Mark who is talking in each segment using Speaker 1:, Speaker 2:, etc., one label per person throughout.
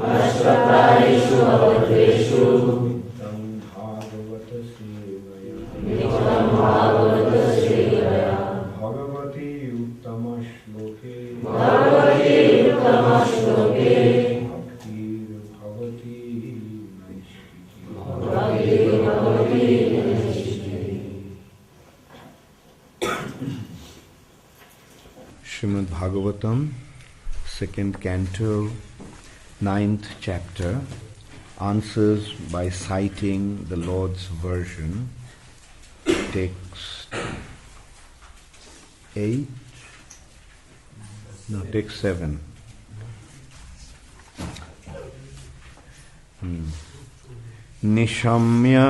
Speaker 1: Ashtapraishu Abhatreshu Nitam Bhagavata Sevaya Bhagavati Uttama Shloke Bhaktir Bhavati Srimad Bhagavatam, second canto, 9th chapter, answers by citing the Lord's version. Text 8, no, text 7. Nishamya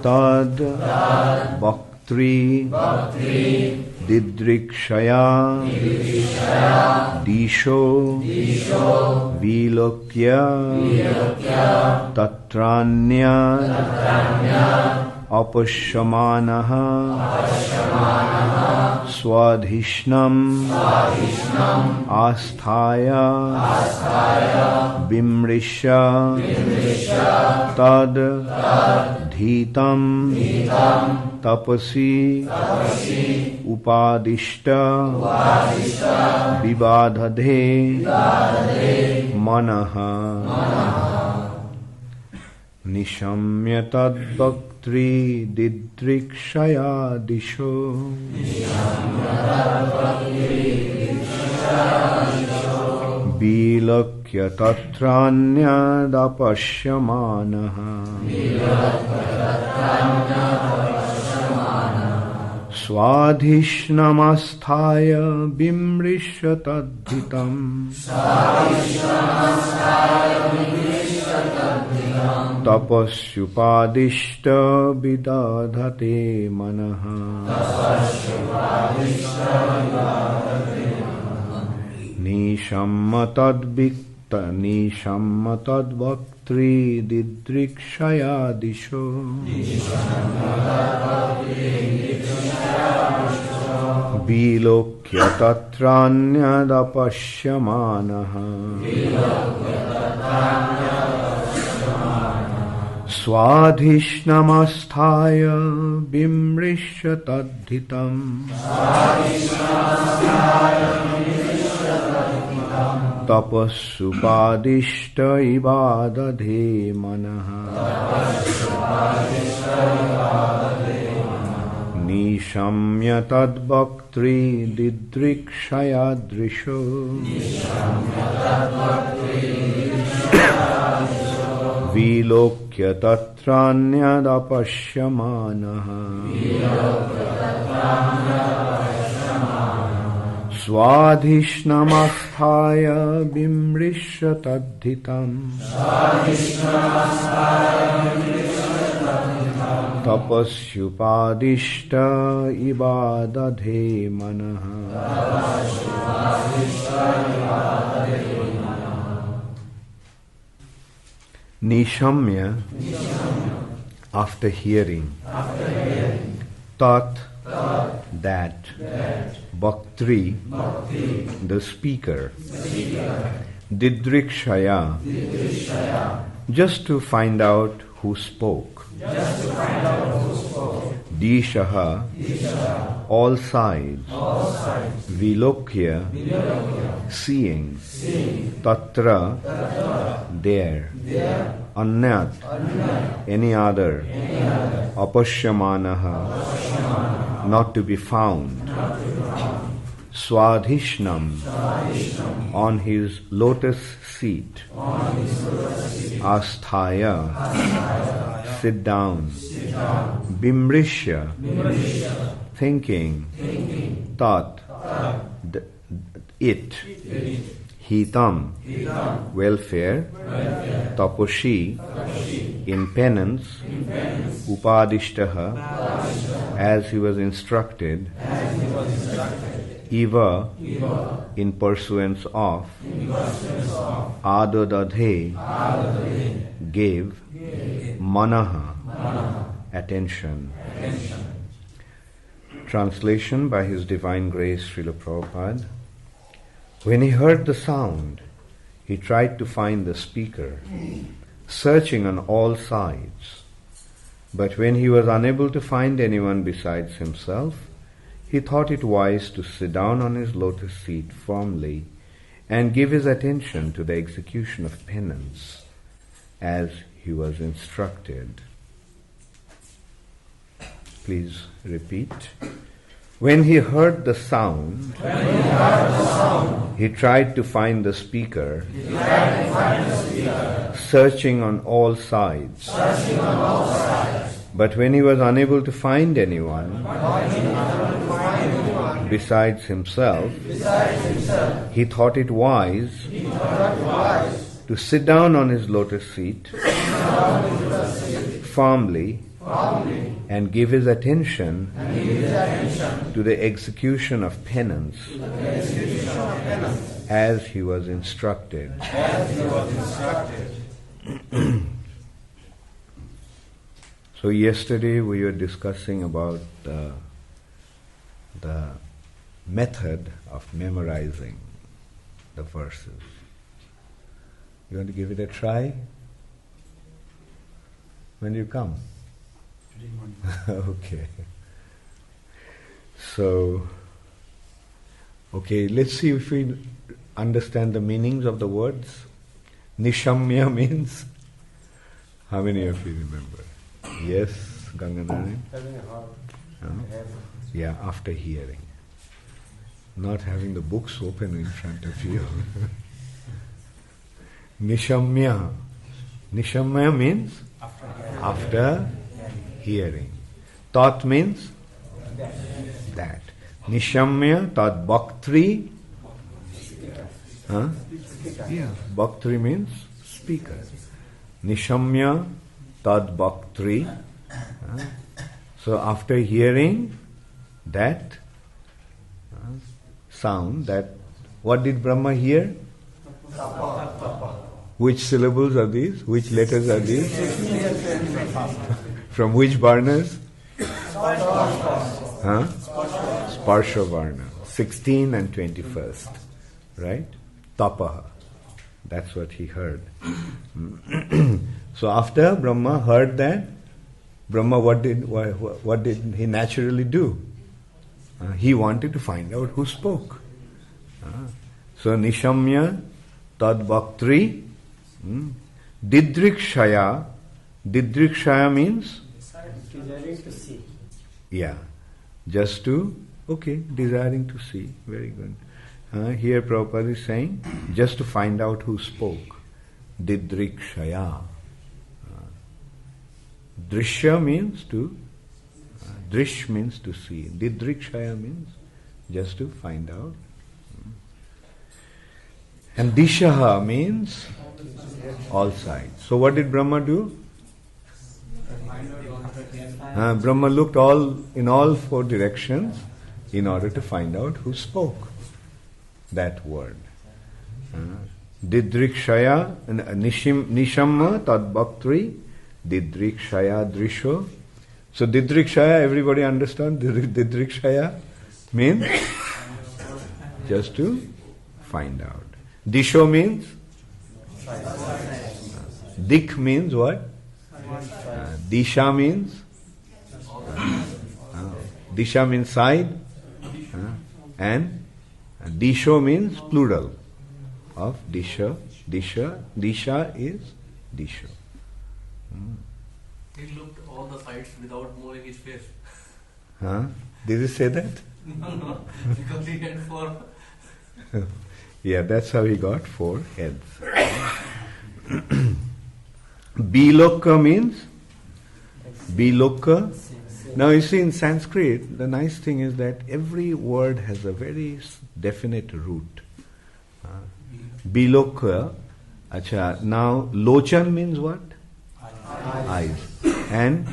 Speaker 1: tad bhaktri didrikshaya disho vilokya tatranya apashamanaha swadhishnam asthaya bimrisha tad dhitam tapasi upadishta vibadhadhe manaha nishamya tad bhaktri didrikshaya disho bilakya tatranyadapashyamanaha swadhishnamastaya bimrishatadhitam tapasyupadishta vidadhate manaha nishammatadvaktri didrikshaya disho bilokya tatranyadapashyamanaha swadhishnamastaya bimrishatadhitam tapasupadishta ibadadhe manaha nishamya tadbhaktri didrikshaya drisho vilokya tatranyadapashyamanaha swadhishnamastaya bimrishatadhitam tapasyupadishta ibadadhe manaha nishamya, after hearing, tat, that, bhaktri, the speaker, didrikshaya, just to find out who spoke, dishaha, all sides, vilokya, seeing, tatra, there, anyat, any other, apashyamanaha, not to be found, swadhishnam, on his lotus seat, asthaya, sit down, bimrishya, thinking, tat, it, hitam, welfare, taposhi, in penance, upadishtaha, as he was instructed, Eva, in pursuance of, adadadhe, gave, manaha, attention. Translation by His Divine Grace Srila Prabhupada. When he heard the sound, he tried to find the speaker, searching on all sides. But when he was unable to find anyone besides himself, he thought it wise to sit down on his lotus seat firmly and give his attention to the execution of penance as he was instructed. Please repeat. When he heard the sound, he tried to find the speaker, searching on all sides. But when he was unable to find anyone besides himself, he thought it wise to sit down on his lotus seat firmly and give his attention to the execution of penance as he was instructed. So yesterday we were discussing about the method of memorizing the verses. You want to give it a try? When you come? Okay. So, let's see if we understand the meanings of the words. Nishamya means, how many of you remember? Yes, Ganganarayan?
Speaker 2: Having a heart.
Speaker 1: Yeah, after hearing. Not having the books open in front of you. Nishamya. Nishamya means after hearing. Tat means that. Nishamya, tat bhaktri. Yeah, bhaktri means speaker. Nishamya, tad bhaktri. So after hearing that sound, that what did Brahma hear? Which syllables are these? Which letters are these? From which varnas? Sparsha varna. 16 and 21st. Right? Tapaha. That's what he heard. So after Brahma heard that, Brahma what did he naturally do? He wanted to find out who spoke. So Nishamya tad bhaktri didrikshaya. Didrikshaya means?
Speaker 2: Desiring to see.
Speaker 1: Yeah. Just to, desiring to see. Very good. Here Prabhupada is saying, just to find out who spoke. Didrikshaya. Drishya means to, drish means to see. Didrikshaya means just to find out. And dishaha means all sides. So what did Brahma do? Brahma looked in all four directions in order to find out who spoke that word. Didrikshaya, nishamma tad bhaktri, didrikshaya drisho. So didrikshaya, everybody understand? Didrikshaya means just to find out. Disho means? Dik means what? Disha means? Disha means side. And disho means plural of disha. Disha is disho.
Speaker 3: He looked all the sides without moving his face.
Speaker 1: Did he say that?
Speaker 3: No, because he had 4.
Speaker 1: Yeah, that's how he got 4 heads. Biloka means? Biloka. Now you see in Sanskrit, the nice thing is that every word has a very definite root. Biloka. Acha, now lochan means what? Eyes. And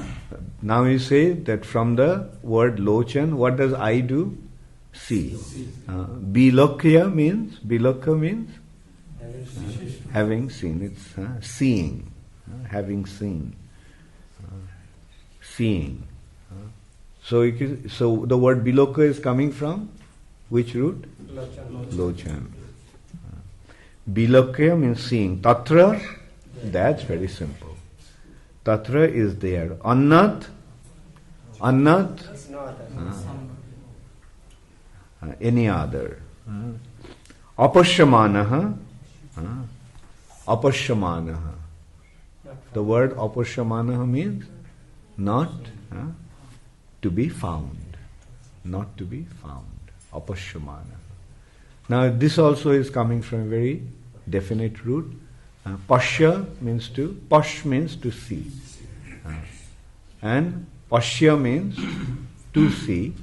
Speaker 1: now you say that from the word lochan, what does eye do? See. Bilokya means? Biloka means? Having seen. It's seeing. Having seen. Seeing. So the word biloka is coming from which root?
Speaker 2: Lochan.
Speaker 1: Lochan. Bilokya means seeing. Tatra, that's very simple. Tatra is there. Annat,
Speaker 2: It's not.
Speaker 1: any other. Apashyamanaha, apashyamanaha. The word apashyamanaha means not to be found. Not to be found. Apashyamanaha. Now this also is coming from a very definite root. Pashya means to, pash means to see. And pashya means to see.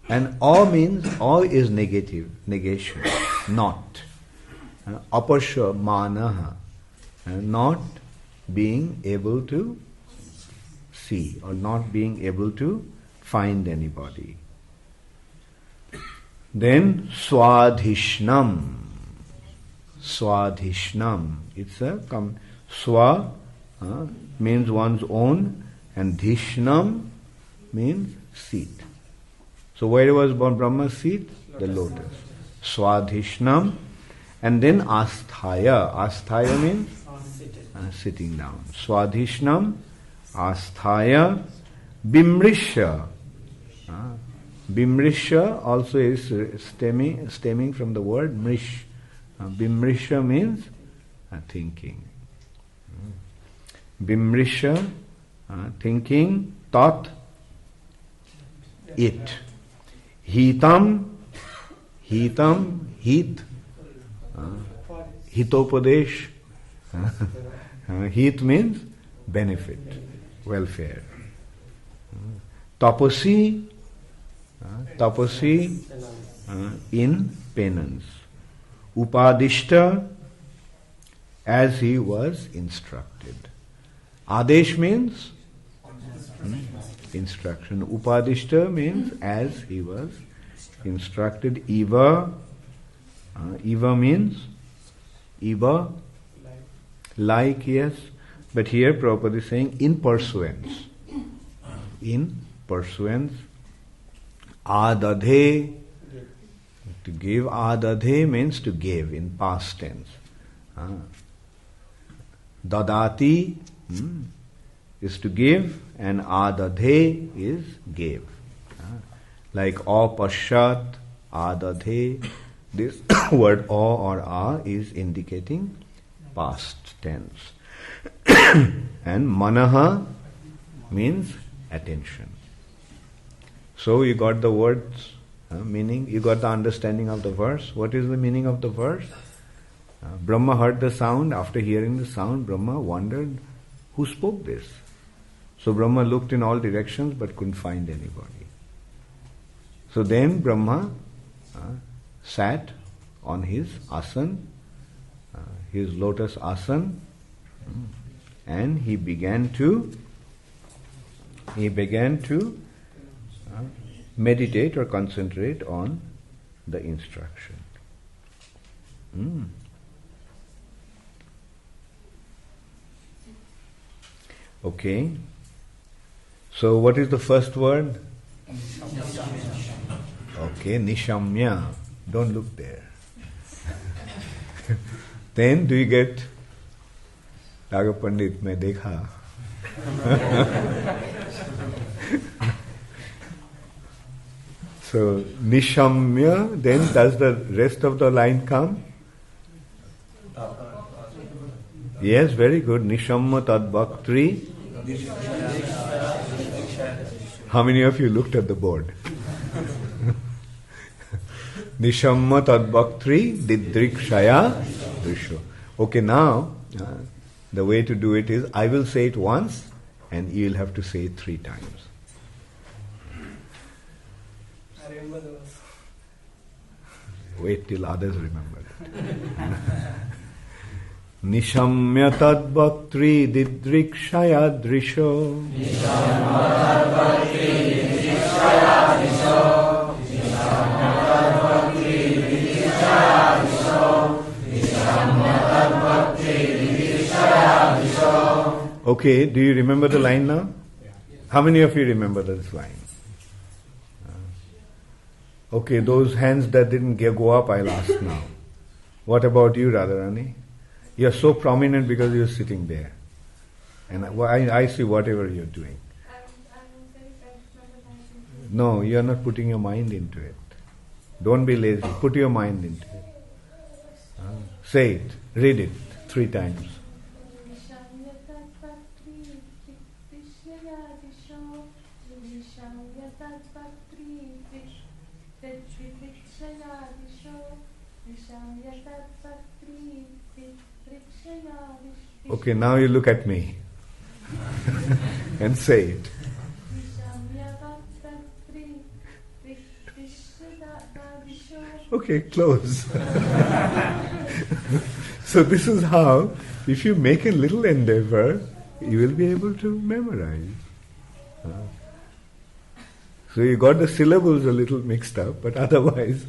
Speaker 1: And awe means, awe is negative, negation, not. Apashya manaha, not being able to see or not being able to find anybody. Then swadhishnam. Swadhishnam. It's a swa means one's own, and dhishnam means seat. So where was Brahma's seat? The lotus. Swadhishnam. And then asthaya. Asthaya means sitting down. Swadhishnam, asthaya, bimrisha. Bimrisha also is stemming from the word mrish. Bimrisha means thinking. Bimrisha, thinking, thought, it. Hitam, heat, hitopadesh. Heat means benefit, welfare. Tapasi, in penance. Upadishta, as he was instructed. Adesh means instruction. Upadishta means as he was instructed. Eva, Eva means Eva, like, yes. But here Prabhupada is saying in pursuance. In pursuance. Adadhe, to give. Adadhe means to give in past tense. Dadati is to give, and adadhe is gave. Like apashat, adadhe. This word a or a is indicating past tense. And manaha means attention. So you got the words, meaning, you got the understanding of the verse. What is the meaning of the verse? Brahma heard the sound. After hearing the sound, Brahma wondered, who spoke this? So Brahma looked in all directions but couldn't find anybody. So then Brahma sat on his asan, his lotus asan, and he began to meditate or concentrate on the instruction. Okay. So what is the first word? Okay, nishamya. Don't look there. Then do you get Daga Pandit mein dekha? So nishamya, then does the rest of the line come? Yes, very good. Nishamma tad bhaktri. How many of you looked at the board? Nishamma tad bhaktri didrikshaya drisho. Okay, now the way to do it is, I will say it once and you will have to say it 3 times.
Speaker 2: I remember those.
Speaker 1: Wait till others remember it. Nishamya tad bhaktri didrikshaya drisho. Nishamya tad bhaktri didrikshaya drisho. Nishamya tad bhaktri didrikshaya drisho. Nishamya tad bhaktri didrikshaya drisho. Okay, do you remember the line now? How many of you remember this line? Okay, those hands that didn't go up, I'll ask now. What about you, Radharani? You are so prominent because you are sitting there. And I see whatever you are doing. No, you are not putting your mind into it. Don't be lazy. Put your mind into it. Say it. Read it 3 times. Okay, now you look at me and say it. Okay, close. So this is how, if you make a little endeavor, you will be able to memorize. So you got the syllables a little mixed up, but otherwise,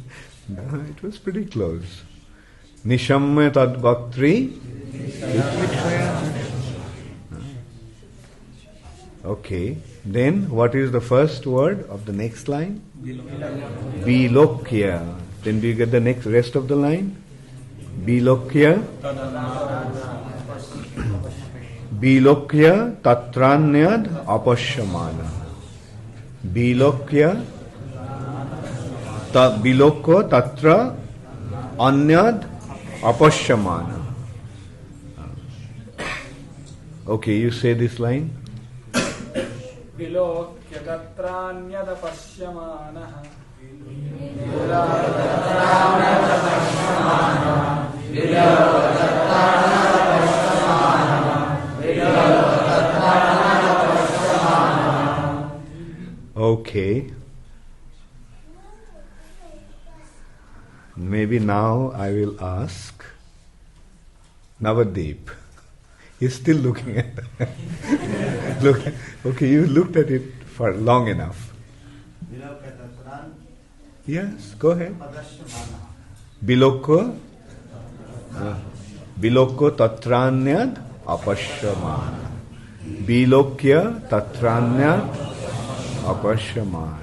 Speaker 1: it was pretty close. Nishamya tad bhaktri. Okay, then what is the first word of the next line? Bilokya. Then do you get the next rest of the line? Bilokya. Bilokya tatranyad apashyamana. Bilokya bilokya tatra anyad apashyamana. Okay, you say this line.
Speaker 2: Bilokya tatranyad apashyamana.
Speaker 1: Okay. Maybe now I will ask Navadip. He's still looking at that. Look, okay, you looked at it for long enough. Yes, go ahead. Bilokya tatranyad apashyamana. Bilokya tatranyad apashyamana.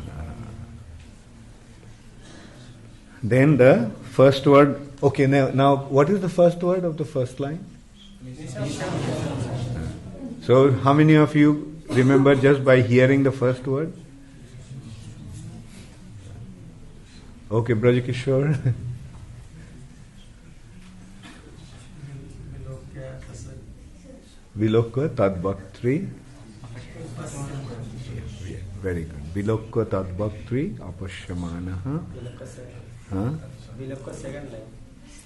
Speaker 1: Then the first word. Okay, now what is the first word of the first line? So how many of you remember just by hearing the first word? Okay, Brajakishore. Bilokya tad bhaktri. Very good. Bilokya tad bhaktri apashyamana.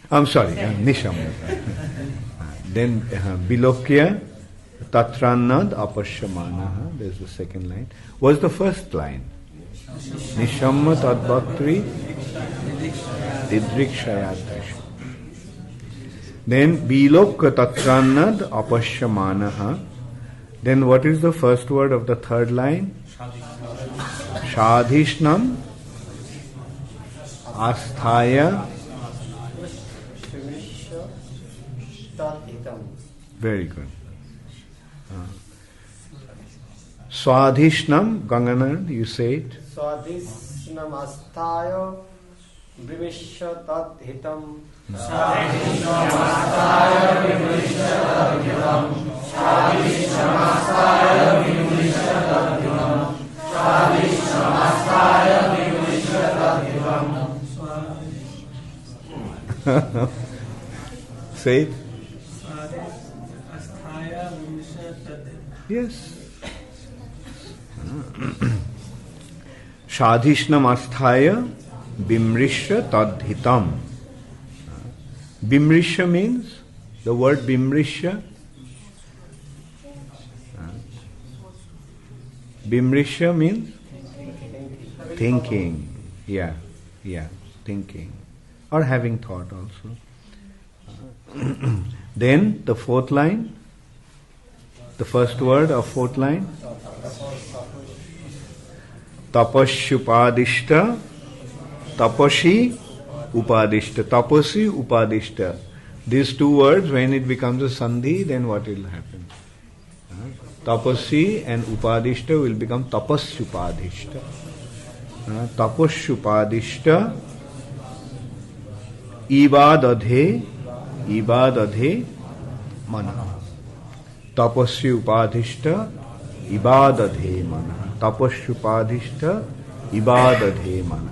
Speaker 1: I'm sorry, Nisham. Then Bilokya tatranyad apashyamana. There's the second line. What's the first line? Nishamma tad bhaktri didrikshayadrish. Then Bilokya tatranyad apashyamana. Then what is the first word of the third line? Shadhishnam asthaya. Very good. Swadhishnam, Ganganan, you say it.
Speaker 2: Swadhishnam asthaya vimishya tad hitam.
Speaker 1: Say it. Yes. Shadhishnam asthaya bimrishya tadhitam. Bimrishya means, the word bimrishya. Bimrishya means thinking. Yeah, thinking. Or having thought also. Then the fourth line, the first word of fourth line. Tapashyupadishta, tapashi upadishta. Tapasi upadishta. These two words, when it becomes a sandhi, then what will happen? Tapasi and upadishta will become tapasyupadishta. Tapasyupadishta ibadadhe mana. Tapasya upadhishta ibadadhe mana. Tapasya upadhishta ibadadhe mana.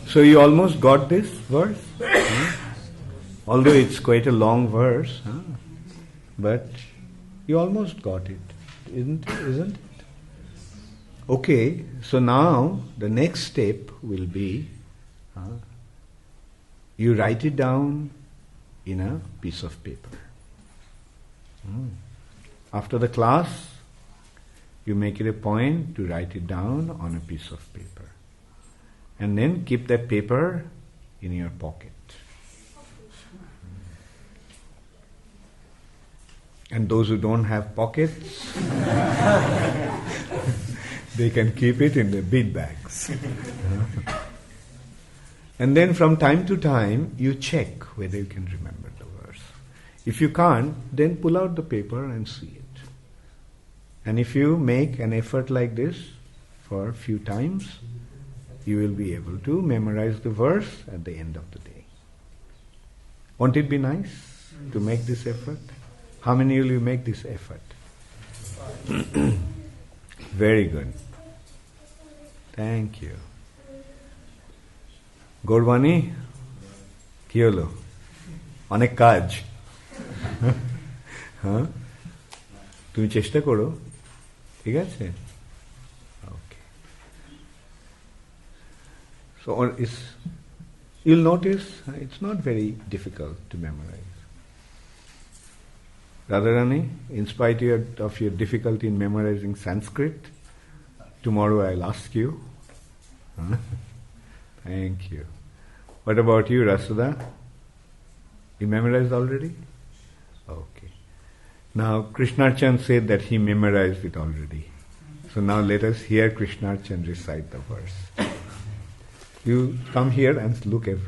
Speaker 1: So you almost got this verse, although it's quite a long verse, but you almost got it, isn't it? Okay, so now the next step will be you write it down in a piece of paper. After the class, you make it a point to write it down on a piece of paper. And then keep that paper in your pocket. And those who don't have pockets, they can keep it in the bead bags. And then from time to time, you check whether you can remember the verse. If you can't, then pull out the paper and see it. And if you make an effort like this for a few times, you will be able to memorize the verse at the end of the day. Won't it be nice to make this effort? How many will you make this effort? Very good. Thank you. Gaurvani, কি হলো? অনেক কাজ। হ্যাঁ? তুমি চেষ্টা করো। ঠিক আছে? Okay. So you'll notice it's not very difficult to memorize. Radharani, in spite of your difficulty in memorizing Sanskrit, tomorrow I'll ask you. Thank you. What about you, Rasuda? You memorized already? Okay. Now, Krishnarchan said that he memorized it already. So now let us hear Krishnarchan recite the verse. You come here and look at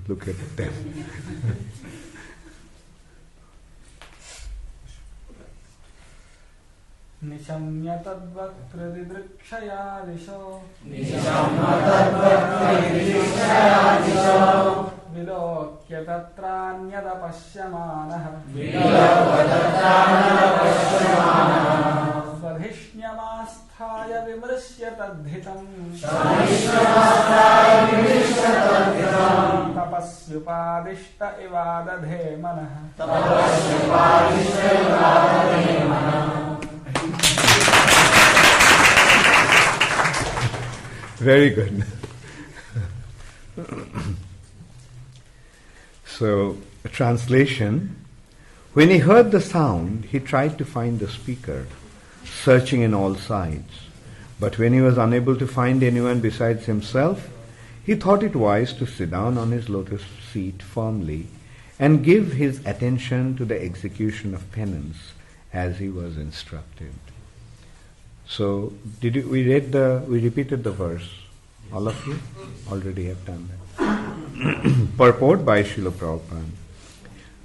Speaker 1: them.
Speaker 2: निशम्य तद्वक्त्रदिदृक्षया दिशो विलोक्य तत्रान्यदपश्यमानः स्वधिष्ण्यमास्थाय विमृश्य तद्धितम् तपस्युपादिष्ट इवादधे मनः
Speaker 1: Very good. So, a translation. When he heard the sound, he tried to find the speaker, searching in all sides. But when he was unable to find anyone besides himself, he thought it wise to sit down on his lotus seat firmly and give his attention to the execution of penance as he was instructed. So, we repeated the verse. All of you already have done that. Purport by Srila Prabhupada.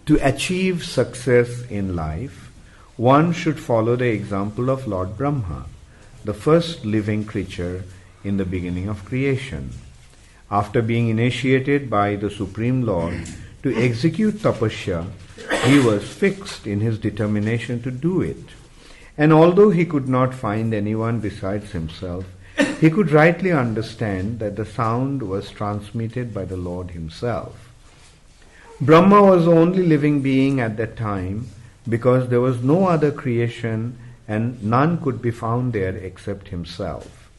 Speaker 1: To achieve success in life, one should follow the example of Lord Brahma, the first living creature in the beginning of creation. After being initiated by the Supreme Lord to execute tapasya, he was fixed in his determination to do it. And although he could not find anyone besides himself, he could rightly understand that the sound was transmitted by the Lord himself. Brahma was the only living being at that time because there was no other creation and none could be found there except himself.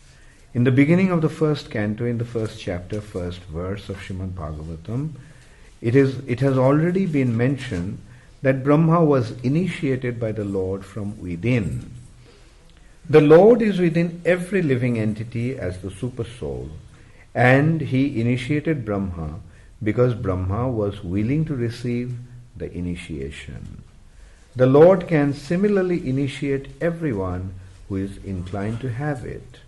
Speaker 1: In the beginning of the first canto, in the first chapter, first verse of Srimad Bhagavatam, it has already been mentioned that Brahma was initiated by the Lord from within. The Lord is within every living entity as the super soul, and he initiated Brahma because Brahma was willing to receive the initiation. The Lord can similarly initiate everyone who is inclined to have it.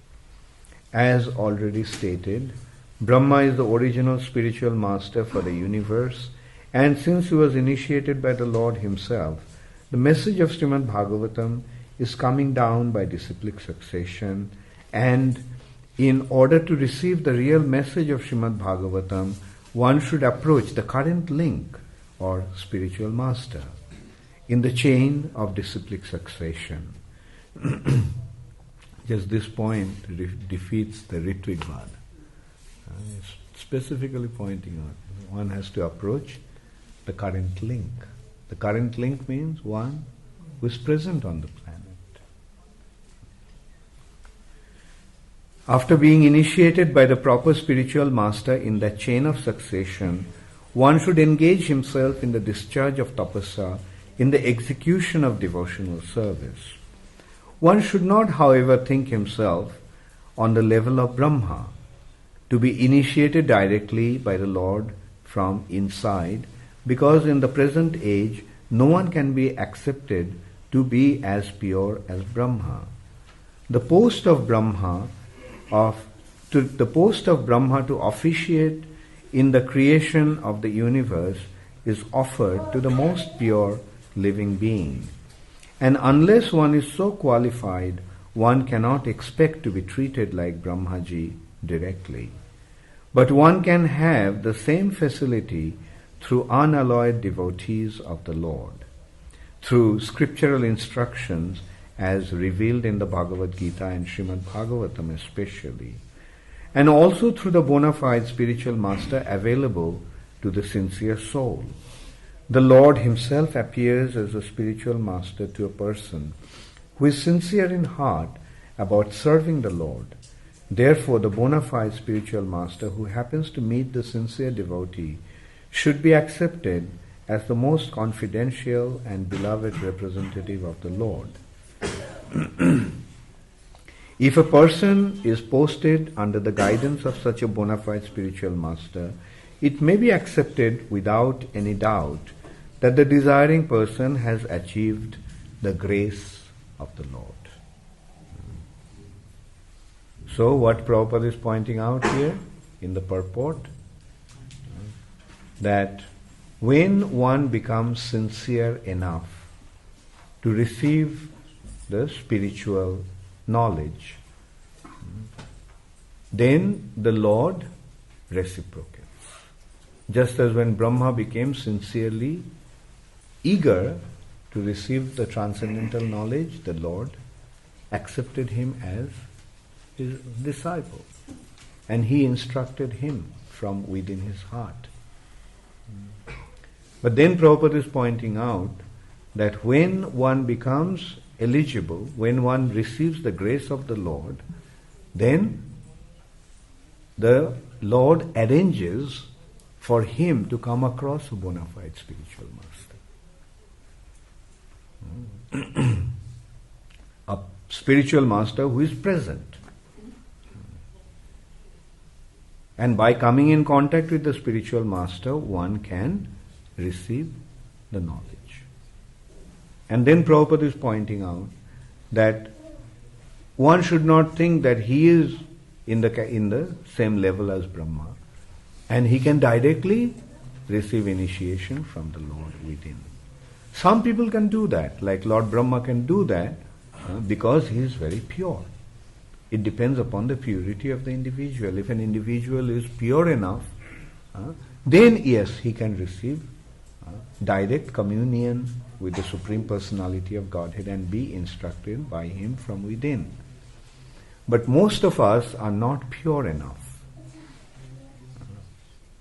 Speaker 1: As already stated, Brahma is the original spiritual master for the universe, and since he was initiated by the Lord himself, the message of Srimad Bhagavatam is coming down by disciplic succession, and in order to receive the real message of Srimad Bhagavatam, one should approach the current link or spiritual master in the chain of disciplic succession. Just this point defeats the Ritvigvad. Specifically pointing out, one has to approach the current link. The current link means one who is present on the planet. After being initiated by the proper spiritual master in that chain of succession, one should engage himself in the discharge of tapasa, in the execution of devotional service. One should not, however, think himself on the level of Brahma, to be initiated directly by the Lord from inside, because in the present age no one can be accepted to be as pure as Brahma. The post of Brahma to officiate in the creation of the universe is offered to the most pure living being. And unless one is so qualified, one cannot expect to be treated like Brahmaji directly. But one can have the same facility through unalloyed devotees of the Lord, through scriptural instructions as revealed in the Bhagavad Gita and Srimad Bhagavatam especially, and also through the bona fide spiritual master available to the sincere soul. The Lord himself appears as a spiritual master to a person who is sincere in heart about serving the Lord. Therefore, the bona fide spiritual master who happens to meet the sincere devotee should be accepted as the most confidential and beloved representative of the Lord. If a person is posted under the guidance of such a bona fide spiritual master, it may be accepted without any doubt that the desiring person has achieved the grace of the Lord. So what Prabhupada is pointing out here in the purport, that when one becomes sincere enough to receive the spiritual knowledge, then the Lord reciprocates. Just as when Brahma became sincerely eager to receive the transcendental knowledge, the Lord accepted him as his disciple, and he instructed him from within his heart. But then Prabhupada is pointing out that when one becomes eligible, when one receives the grace of the Lord, then the Lord arranges for him to come across a bona fide spiritual master. A spiritual master who is present. And by coming in contact with the spiritual master, one can receive the knowledge. And then Prabhupada is pointing out that one should not think that he is in the same level as Brahma, and he can directly receive initiation from the Lord within. Some people can do that, like Lord Brahma can do that because he is very pure. It depends upon the purity of the individual. If an individual is pure enough, then yes, he can receive direct communion with the Supreme Personality of Godhead and be instructed by him from within. But most of us are not pure enough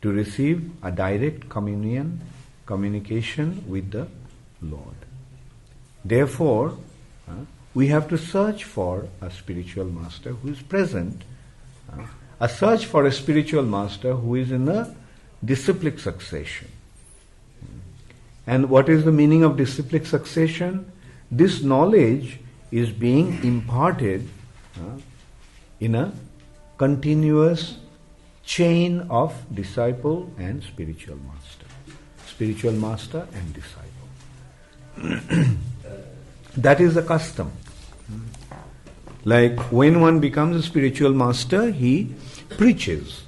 Speaker 1: to receive a direct communication with the Lord. Therefore, we have to search for a spiritual master who is present, a search for a spiritual master who is in a disciplic succession. And what is the meaning of disciplic succession? This knowledge is being imparted in a continuous chain of disciple and spiritual master. Spiritual master and disciple. That is the custom. Like when one becomes a spiritual master, he preaches.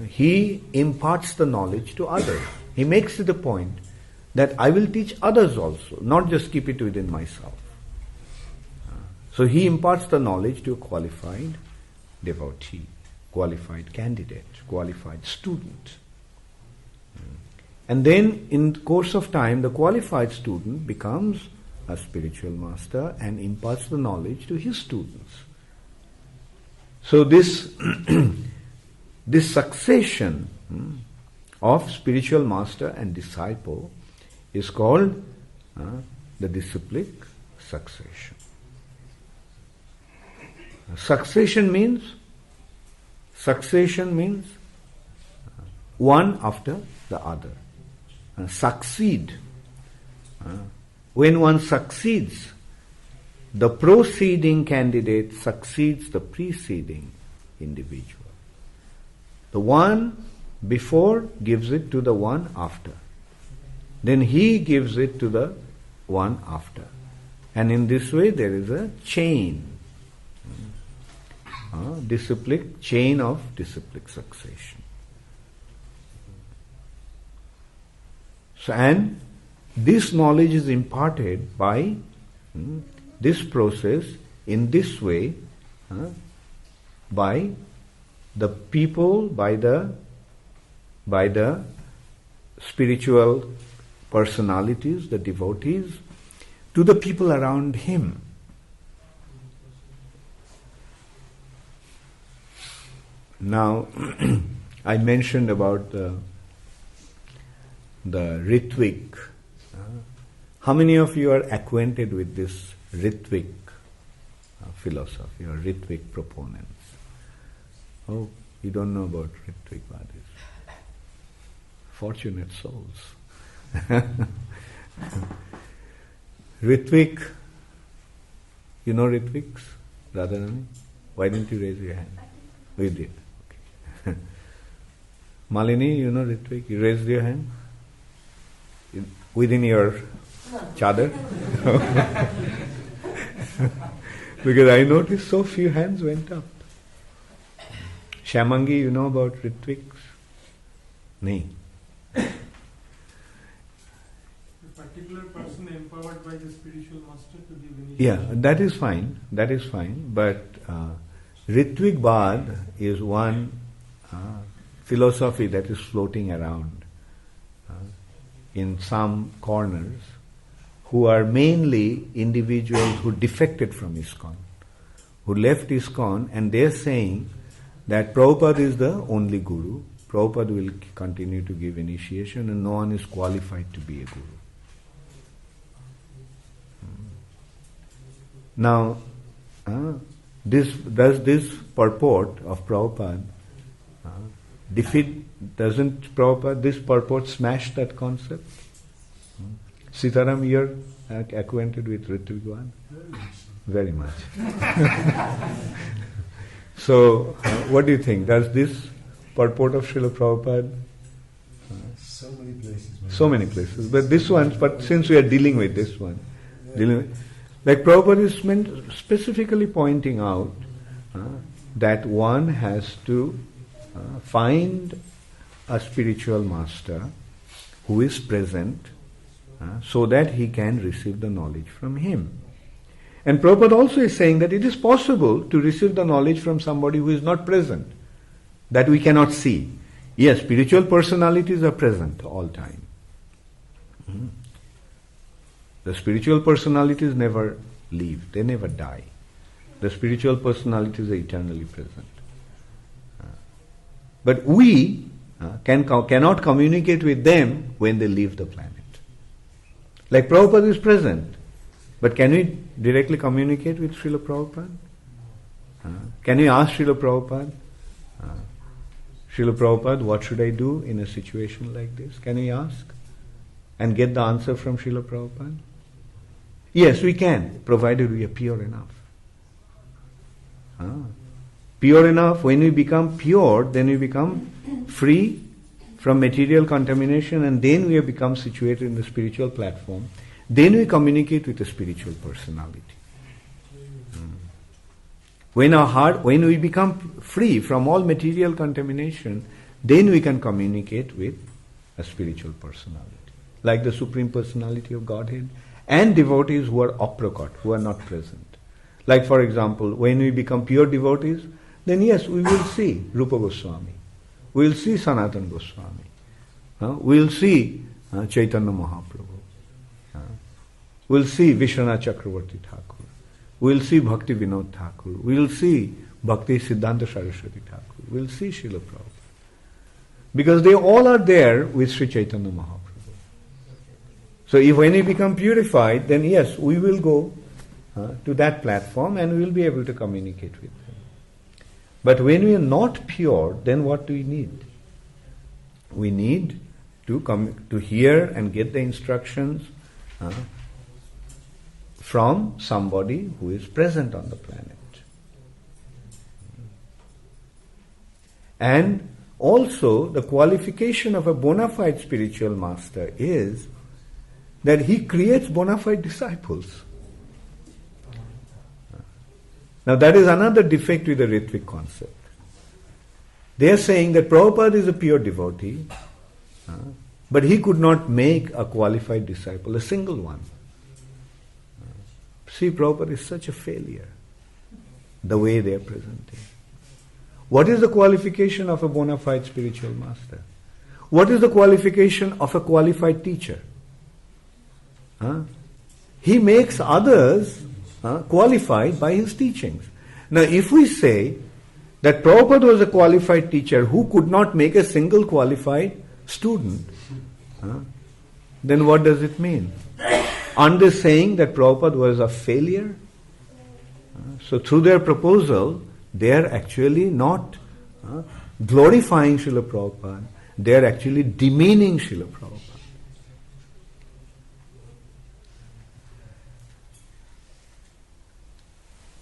Speaker 1: he imparts the knowledge to others. He makes it a point that I will teach others also, not just keep it within myself. So he imparts the knowledge to a qualified devotee, qualified candidate, qualified student. And then in the course of time, the qualified student becomes a spiritual master and imparts the knowledge to his students. So this this succession of spiritual master and disciple is called the disciplic succession. Succession means one after the other. Succeed. When one succeeds, the proceeding candidate succeeds the preceding individual. The one before gives it to the one after. Then he gives it to the one after. And in this way there is a chain. Chain of disciplic succession. So, and this knowledge is imparted by this process in this way by the people, by the spiritual personalities, the devotees, to the people around him. Now, I mentioned about the Ritvik. How many of you are acquainted with this Ritvik philosophy or Ritvik proponents? Oh, you don't know about Ritvik Vadis. Fortunate souls. Ritvik, you know Ritviks, Radharani? Why didn't you raise your hand? We did. Okay. Malini, you know Ritvik? You raised your hand? Within your chadar? Because I noticed so few hands went up. Shamangi, you know about Ritviks? Nahi.
Speaker 4: A particular person empowered by the spiritual master to give initiation.
Speaker 1: Yeah, that is fine. That is fine. But Ritvik Bad is one philosophy that is floating around in some corners, who are mainly individuals who defected from ISKCON, who left ISKCON, and they are saying that Prabhupada is the only guru. Prabhupada will continue to give initiation and no one is qualified to be a guru. Now, does this purport of Prabhupada doesn't Prabhupada, this purport smash that concept? Sitaram, you're acquainted with Ritvik? Very much. So, what do you think? Does this purport of Srila Prabhupada?
Speaker 5: So many places.
Speaker 1: So many places. But this one, but since we are dealing with this one, like Prabhupada is specifically pointing out that one has to find a spiritual master who is present so that he can receive the knowledge from him. And Prabhupada also is saying that it is possible to receive the knowledge from somebody who is not present, that we cannot see. Yes, spiritual personalities are present all time. The spiritual personalities never leave, they never die. The spiritual personalities are eternally present. But we cannot communicate with them when they leave the planet. Like Prabhupada is present, but can we directly communicate with Srila Prabhupada? Can we ask Srila Prabhupada, Srila Prabhupada, what should I do in a situation like this? Can we ask? And get the answer from Srila Prabhupada? Yes, we can, provided we are pure enough. Pure enough, when we become pure, then we become free from material contamination, and then we have become situated in the spiritual platform. Then we communicate with a spiritual personality. When we become free from all material contamination, then we can communicate with a spiritual personality, like the Supreme Personality of Godhead, and devotees who are aprokot, who are not present. Like for example, when we become pure devotees, then yes, we will see Rupa Goswami, we will see Sanatana Goswami, we will see Chaitanya Mahaprabhu, we will see Vishwanath Chakravarti Thakur, we will see Bhakti Vinod Thakur, we will see Bhakti Siddhanta Saraswati Thakur, we will see Srila Prabhupada. Because they all are there with Sri Chaitanya Mahaprabhu. So if when we become purified, then yes, we will go to that platform and we will be able to communicate with them. But when we are not pure, then what do we need? We need to hear and get the instructions from somebody who is present on the planet. And also, the qualification of a bona fide spiritual master is that he creates bona fide disciples. Now that is another defect with the Ritvik concept. They are saying that Prabhupada is a pure devotee, but he could not make a qualified disciple, a single one. See, Prabhupada is such a failure, the way they are presenting. What is the qualification of a bona fide spiritual master? What is the qualification of a qualified teacher? He makes others qualified by his teachings. Now, if we say that Prabhupada was a qualified teacher who could not make a single qualified student, then what does it mean? Aren't they saying that Prabhupada was a failure? So through their proposal, they are actually not glorifying Srila Prabhupada, they are actually demeaning Srila Prabhupada.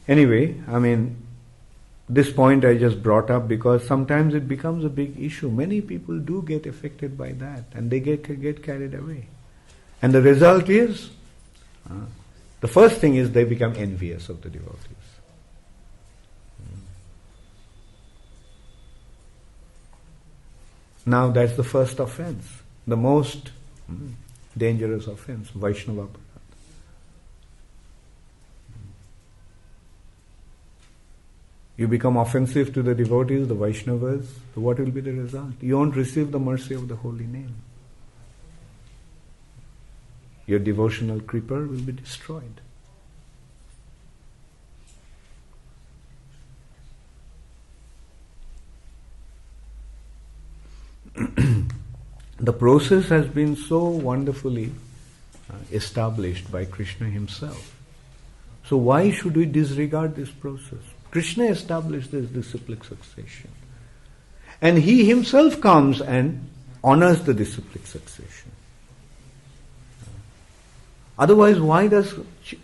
Speaker 1: Anyway, this point I just brought up because sometimes it becomes a big issue. Many people do get affected by that and they get carried away. And the result is, the first thing is they become envious of the devotees. Now that's the first offense, the most dangerous offense, Vaishnava Aparad. You become offensive to the devotees, the Vaishnavas, so what will be the result? You won't receive the mercy of the holy name. Your devotional creeper will be destroyed. The process has been so wonderfully established by Krishna himself. So why should we disregard this process? Krishna established this disciplic succession. And he himself comes and honors the disciplic succession. Otherwise, why does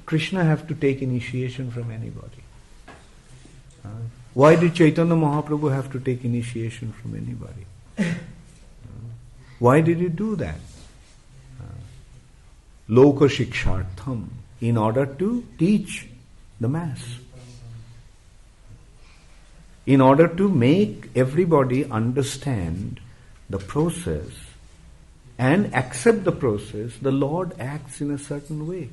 Speaker 1: Krishna have to take initiation from anybody? Why did Chaitanya Mahaprabhu have to take initiation from anybody? Why did he do that? Loka shikshartham, in order to teach the mass. In order to make everybody understand the process and accept the process, the Lord acts in a certain way.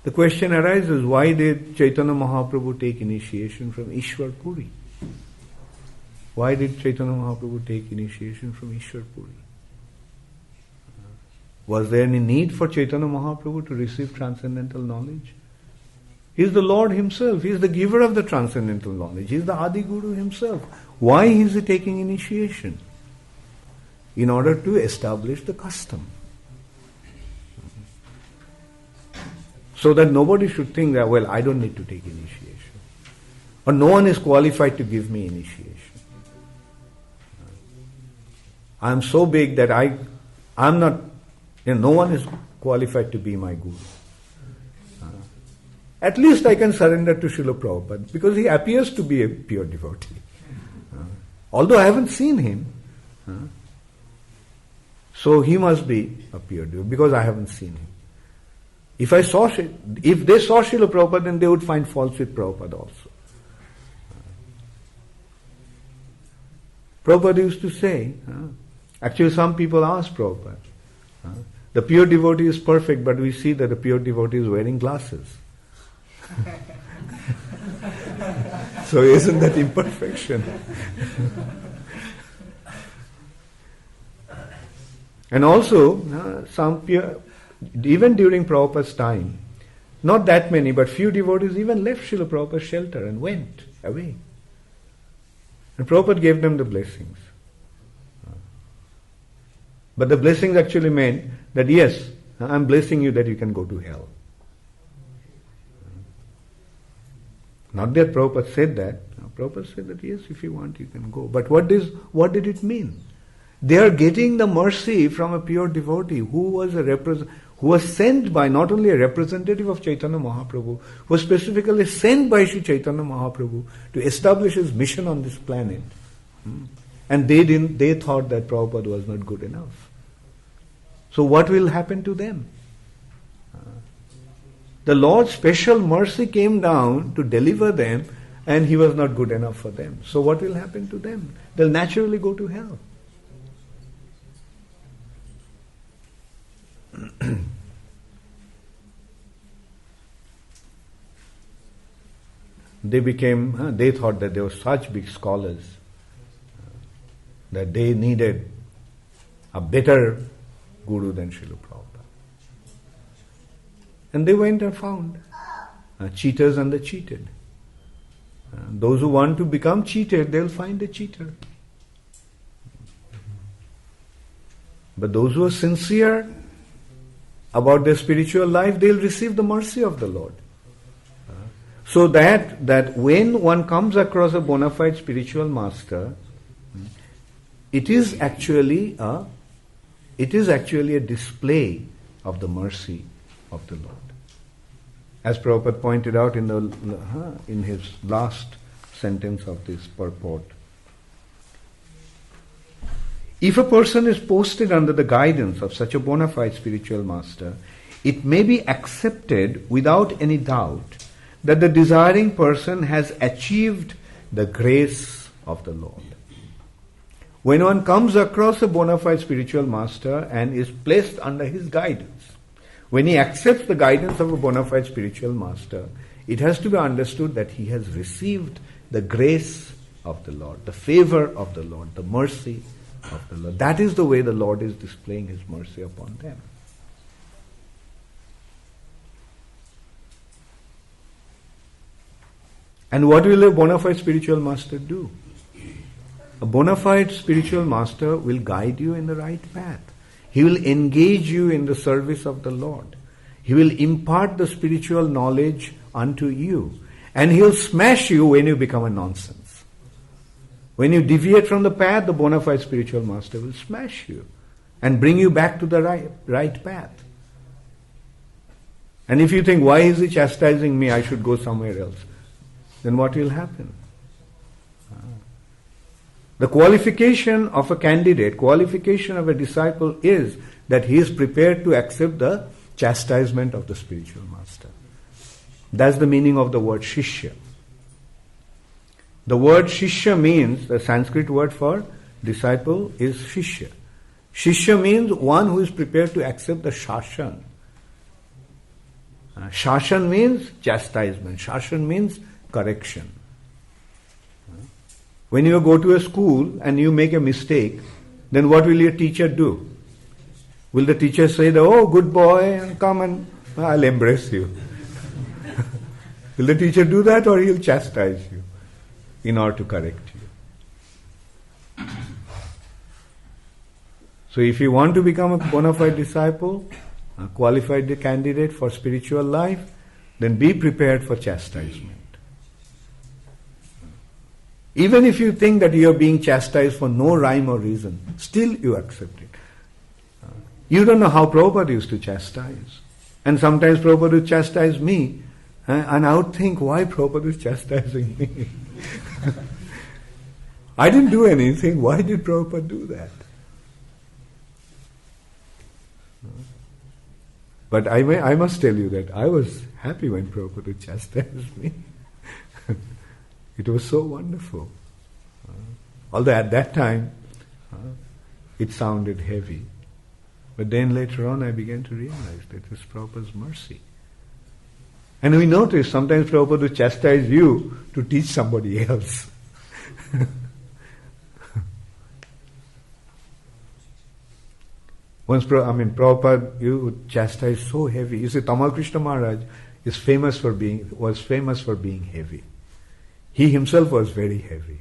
Speaker 1: The question arises, why did Chaitanya Mahaprabhu take initiation from Ishwar Puri? Why did Chaitanya Mahaprabhu take initiation from Ishwar Puri? Was there any need for Chaitanya Mahaprabhu to receive transcendental knowledge? He is the Lord himself. He is the giver of the transcendental knowledge. He is the Adi Guru himself. Why is he taking initiation? In order to establish the custom. So that nobody should think that, well, I don't need to take initiation. Or no one is qualified to give me initiation. I am so big that I'm not, no one is qualified to be my guru. At least I can surrender to Srila Prabhupada because he appears to be a pure devotee. Although I haven't seen him, so he must be a pure devotee because I haven't seen him. If they saw Srila Prabhupada, then they would find fault with Prabhupada also. Prabhupada used to say, actually some people ask Prabhupada, the pure devotee is perfect, but we see that the pure devotee is wearing glasses. So isn't that imperfection? And also, some pure, even during Prabhupada's time, not that many, but few devotees even left Srila Prabhupada's shelter and went away. And Prabhupada gave them the blessings. But the blessings actually meant that yes, I'm blessing you that you can go to hell. Not that Prabhupada said that. Prabhupada said that yes, if you want you can go. But what did it mean? They are getting the mercy from a pure devotee who was sent by not only a representative of Chaitanya Mahaprabhu, who was specifically sent by Sri Chaitanya Mahaprabhu to establish his mission on this planet. And they thought that Prabhupada was not good enough. So what will happen to them? The Lord's special mercy came down to deliver them, and he was not good enough for them. So what will happen to them? They'll naturally go to hell. They thought that they were such big scholars that they needed a better guru than Srila Prabhupada. And they went and found cheaters and the cheated. Those who want to become cheated, they'll find a cheater. But those who are sincere about their spiritual life, they'll receive the mercy of the Lord. So that when one comes across a bona fide spiritual master, it is actually a display of the mercy of the Lord. As Prabhupada pointed out in his last sentence of this purport. If a person is posted under the guidance of such a bona fide spiritual master, it may be accepted without any doubt that the desiring person has achieved the grace of the Lord. When one comes across a bona fide spiritual master and is placed under his guidance, when he accepts the guidance of a bona fide spiritual master, it has to be understood that he has received the grace of the Lord, the favor of the Lord, the mercy of the Lord. That is the way the Lord is displaying his mercy upon them. And what will a bona fide spiritual master do? A bona fide spiritual master will guide you in the right path. He will engage you in the service of the Lord. He will impart the spiritual knowledge unto you. And he will smash you when you become a nonsense. When you deviate from the path, the bona fide spiritual master will smash you and bring you back to the right path. And if you think, why is he chastising me? I should go somewhere else. Then what will happen? The qualification of a candidate, qualification of a disciple is that he is prepared to accept the chastisement of the spiritual master. That's the meaning of the word shishya. The word shishya means, the Sanskrit word for disciple is shishya. Shishya means one who is prepared to accept the shashan. Shashan means chastisement. Shashan means correction. When you go to a school and you make a mistake, then what will your teacher do? Will the teacher say, oh, good boy, come and I'll embrace you? Will the teacher do that, or he'll chastise you in order to correct you? So if you want to become a bona fide disciple, a qualified candidate for spiritual life, then be prepared for chastisement. Even if you think that you are being chastised for no rhyme or reason, still you accept it. You don't know how Prabhupada used to chastise. And sometimes Prabhupada would chastise me, and I would think, why Prabhupada is chastising me? I didn't do anything, why did Prabhupada do that? But I must tell you that I was happy when Prabhupada chastised me. It was so wonderful. Although at that time, it sounded heavy. But then later on I began to realize that it was Prabhupada's mercy. And we notice sometimes Prabhupada will chastise you to teach somebody else. Prabhupada, you would chastise so heavy. You see, Tamal Krishna Maharaj was famous for being heavy. He himself was very heavy.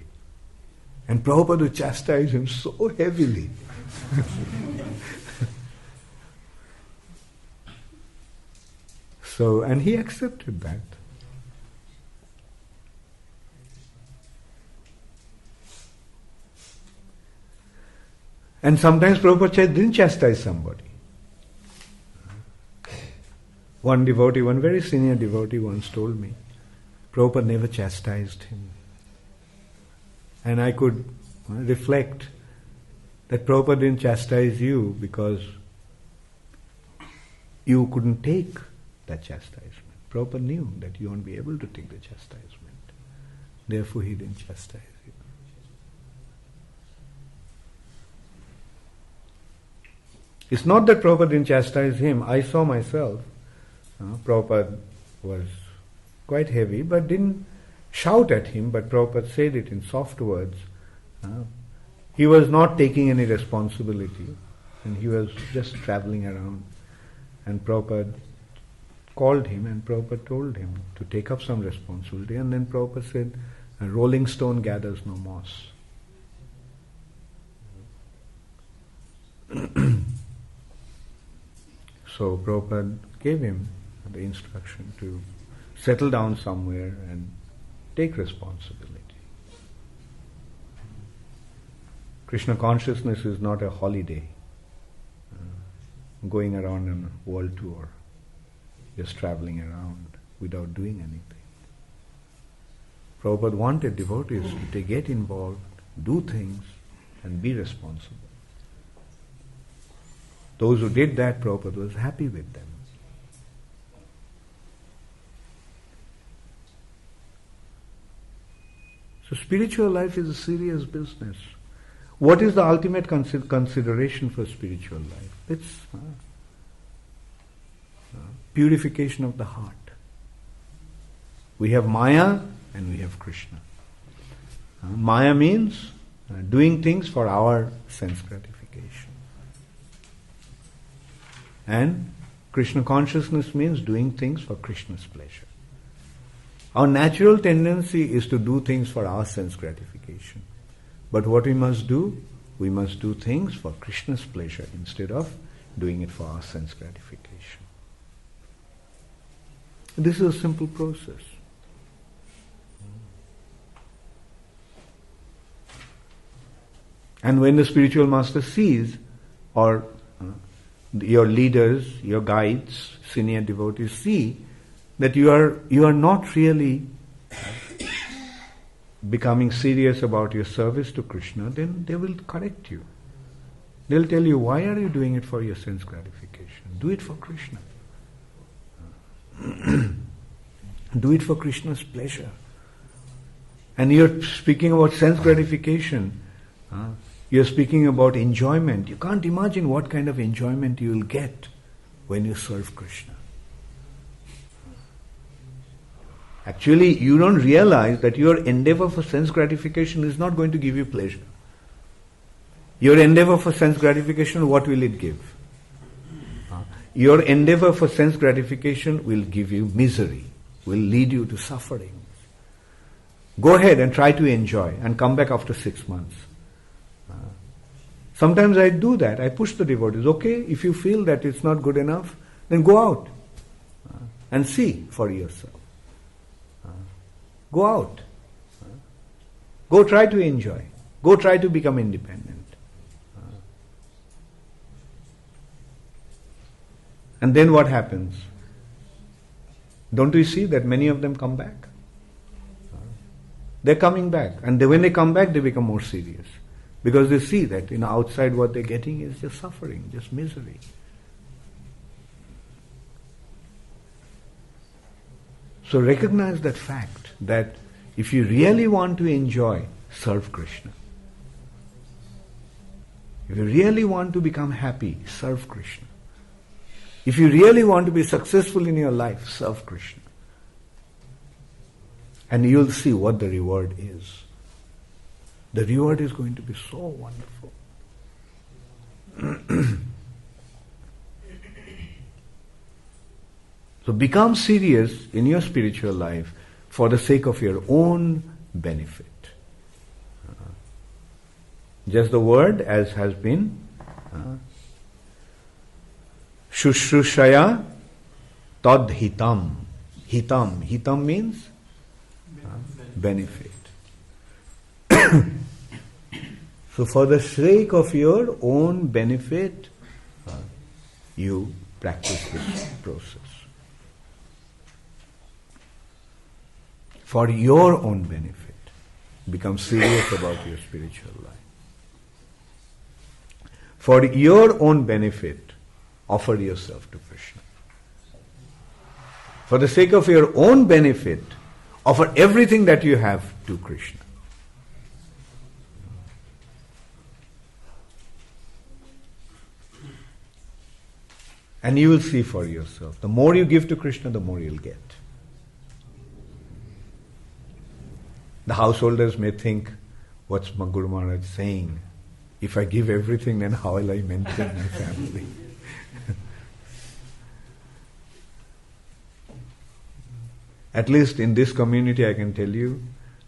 Speaker 1: And Prabhupada would chastise him so heavily. And he accepted that. And sometimes Prabhupada didn't chastise somebody. One very senior devotee once told me, Prabhupada never chastised him. And I could reflect that Prabhupada didn't chastise you because you couldn't take that chastisement. Prabhupada knew that you won't be able to take the chastisement. Therefore he didn't chastise you. It's not that Prabhupada didn't chastise him. I saw myself. Prabhupada was quite heavy, but didn't shout at him, but Prabhupada said it in soft words. He was not taking any responsibility, and he was just traveling around. And Prabhupada called him, and Prabhupada told him to take up some responsibility. And then Prabhupada said, a rolling stone gathers no moss. So Prabhupada gave him the instruction to settle down somewhere and take responsibility. Krishna consciousness is not a holiday, going around on a world tour, just traveling around without doing anything. Prabhupada wanted devotees to get involved, do things, and be responsible. Those who did that, Prabhupada was happy with them. So spiritual life is a serious business. What is the ultimate consideration for spiritual life? It's purification of the heart. We have Maya and we have Krishna. Maya means doing things for our sense gratification. And Krishna consciousness means doing things for Krishna's pleasure. Our natural tendency is to do things for our sense gratification. But what we must do things for Krishna's pleasure instead of doing it for our sense gratification. This is a simple process. And when the spiritual master sees, or your leaders, your guides, senior devotees see that you are not really becoming serious about your service to Krishna, then they will correct you. They'll tell you, why are you doing it for your sense gratification? Do it for Krishna. Do it for Krishna's pleasure. And you're speaking about sense gratification. You're speaking about enjoyment. You can't imagine what kind of enjoyment you will get when you serve Krishna. Actually, you don't realize that your endeavor for sense gratification is not going to give you pleasure. Your endeavor for sense gratification, what will it give? Your endeavor for sense gratification will give you misery, will lead you to suffering. Go ahead and try to enjoy and come back after 6 months. Sometimes I do that. I push the devotees. Okay, if you feel that it's not good enough, then go out and see for yourself. Go out. Go try to enjoy. Go try to become independent. And then what happens? Don't we see that many of them come back? They're coming back. And when they come back, they become more serious. Because they see that outside what they're getting is just suffering, just misery. So recognize that fact, that if you really want to enjoy, serve Krishna. If you really want to become happy, serve Krishna. If you really want to be successful in your life, serve Krishna. And you'll see what the reward is. The reward is going to be so wonderful. So become serious in your spiritual life for the sake of your own benefit. Just the word as has been Shushrushaya tad hitam. Hitam means benefit. So for the sake of your own benefit, you practice this process. For your own benefit, become serious about your spiritual life. For your own benefit, offer yourself to Krishna. For the sake of your own benefit, offer everything that you have to Krishna. And you will see for yourself. The more you give to Krishna, the more you'll get. The householders may think, what's Guru Maharaj saying? If I give everything, then how will I maintain my family? At least in this community, I can tell you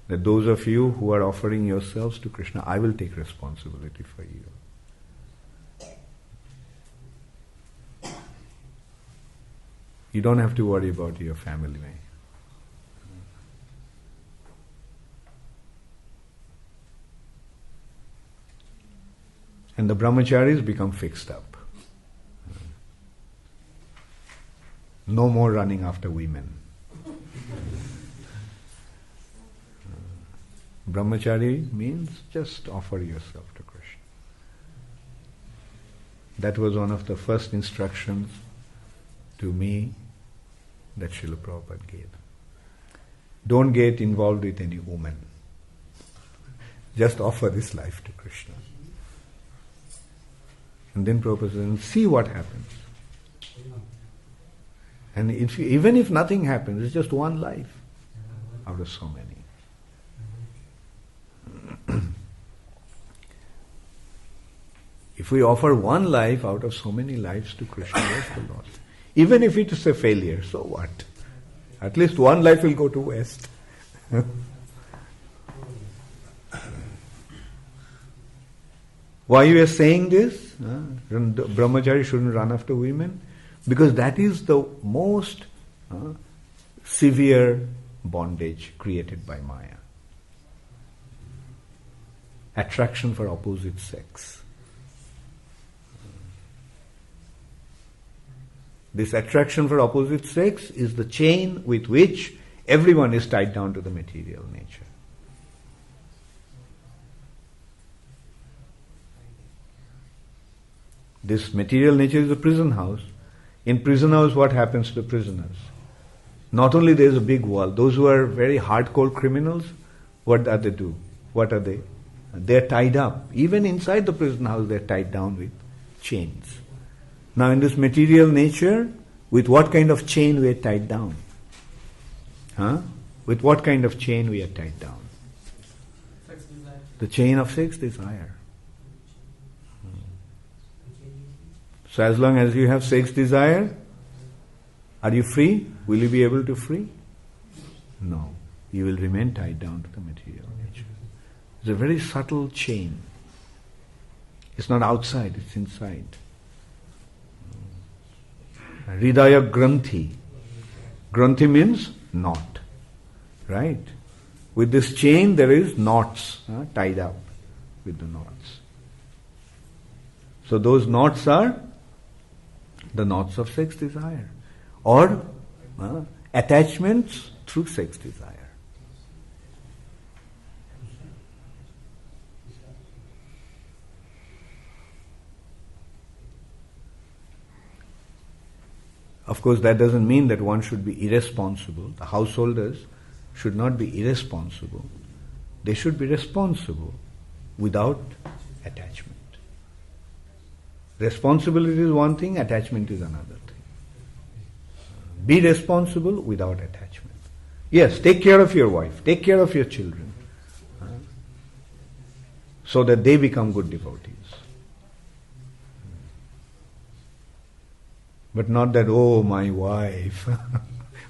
Speaker 1: that those of you who are offering yourselves to Krishna, I will take responsibility for you. You don't have to worry about your family. And the brahmacharis become fixed up. No more running after women. Brahmachari means just offer yourself to Krishna. That was one of the first instructions to me that Srila Prabhupada gave. Don't get involved with any woman. Just offer this life to Krishna. And then Prabhupada says, see what happens. And even if nothing happens, it's just one life out of so many. If we offer one life out of so many lives to Krishna, what's the loss? Even if it is a failure, so what? At least one life will go to West. Why you are saying this? Brahmachari shouldn't run after women? Because that is the most severe bondage created by Maya. Attraction for opposite sex. This attraction for opposite sex is the chain with which everyone is tied down to the material nature. This material nature is a prison house. In prison house, what happens to the prisoners? Not only there is a big wall, those who are very hardcore criminals, what do they do? What are they? They are tied up. Even inside the prison house, they are tied down with chains. Now in this material nature, with what kind of chain we are tied down? With what kind of chain we are tied down?
Speaker 2: Sex desire.
Speaker 1: The chain of sex desire. So as long as you have sex desire, are you free? Will you be able to free? No. You will remain tied down to the material nature. It's a very subtle chain. It's not outside, it's inside. Hridaya Granthi. Granthi means knot. Right? With this chain there is knots tied up with the knots. So those knots are the knots of sex desire. Or attachments through sex desire. Of course, that doesn't mean that one should be irresponsible. The householders should not be irresponsible. They should be responsible without attachment. Responsibility is one thing, attachment is another thing. Be responsible without attachment. Yes, take care of your wife, take care of your children, so that they become good devotees. But not that, oh, my wife,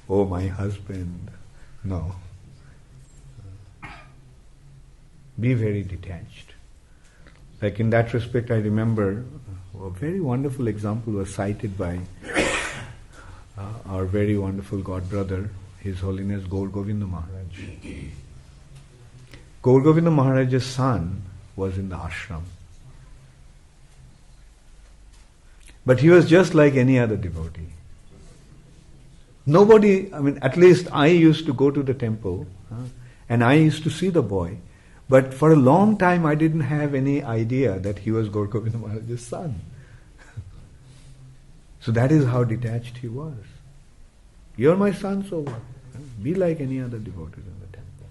Speaker 1: oh, my husband. No. Be very detached. Like in that respect, I remember a very wonderful example was cited by our very wonderful God brother, His Holiness Gaur Govinda Maharaj. Gaur Govinda Maharaj's son was in the ashram. But he was just like any other devotee. Nobody, at least I used to go to the temple and I used to see the boy. But for a long time I didn't have any idea that he was Gaur Govinda Maharaj's son. So that is how detached he was. You're my son, so what? Be like any other devotee in the temple.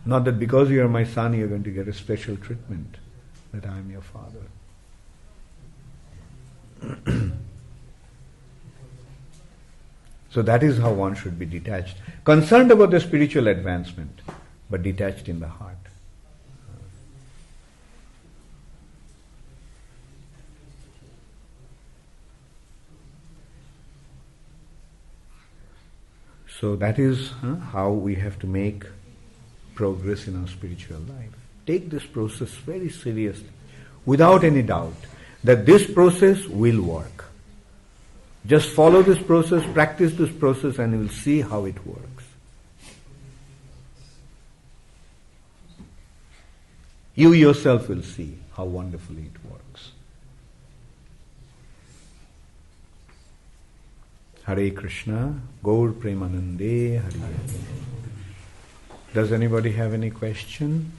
Speaker 1: Not that because you are my son you're going to get a special treatment, that I am your father. So that is how one should be detached. Concerned about the spiritual advancement, but detached in the heart. So that is how we have to make progress in our spiritual life. Take this process very seriously, without any doubt that this process will work. Just follow this process, practice this process, and you will see how it works. You yourself will see how wonderfully it works. Hare Krishna, Gaur Premanande, Hare. Does anybody have any question?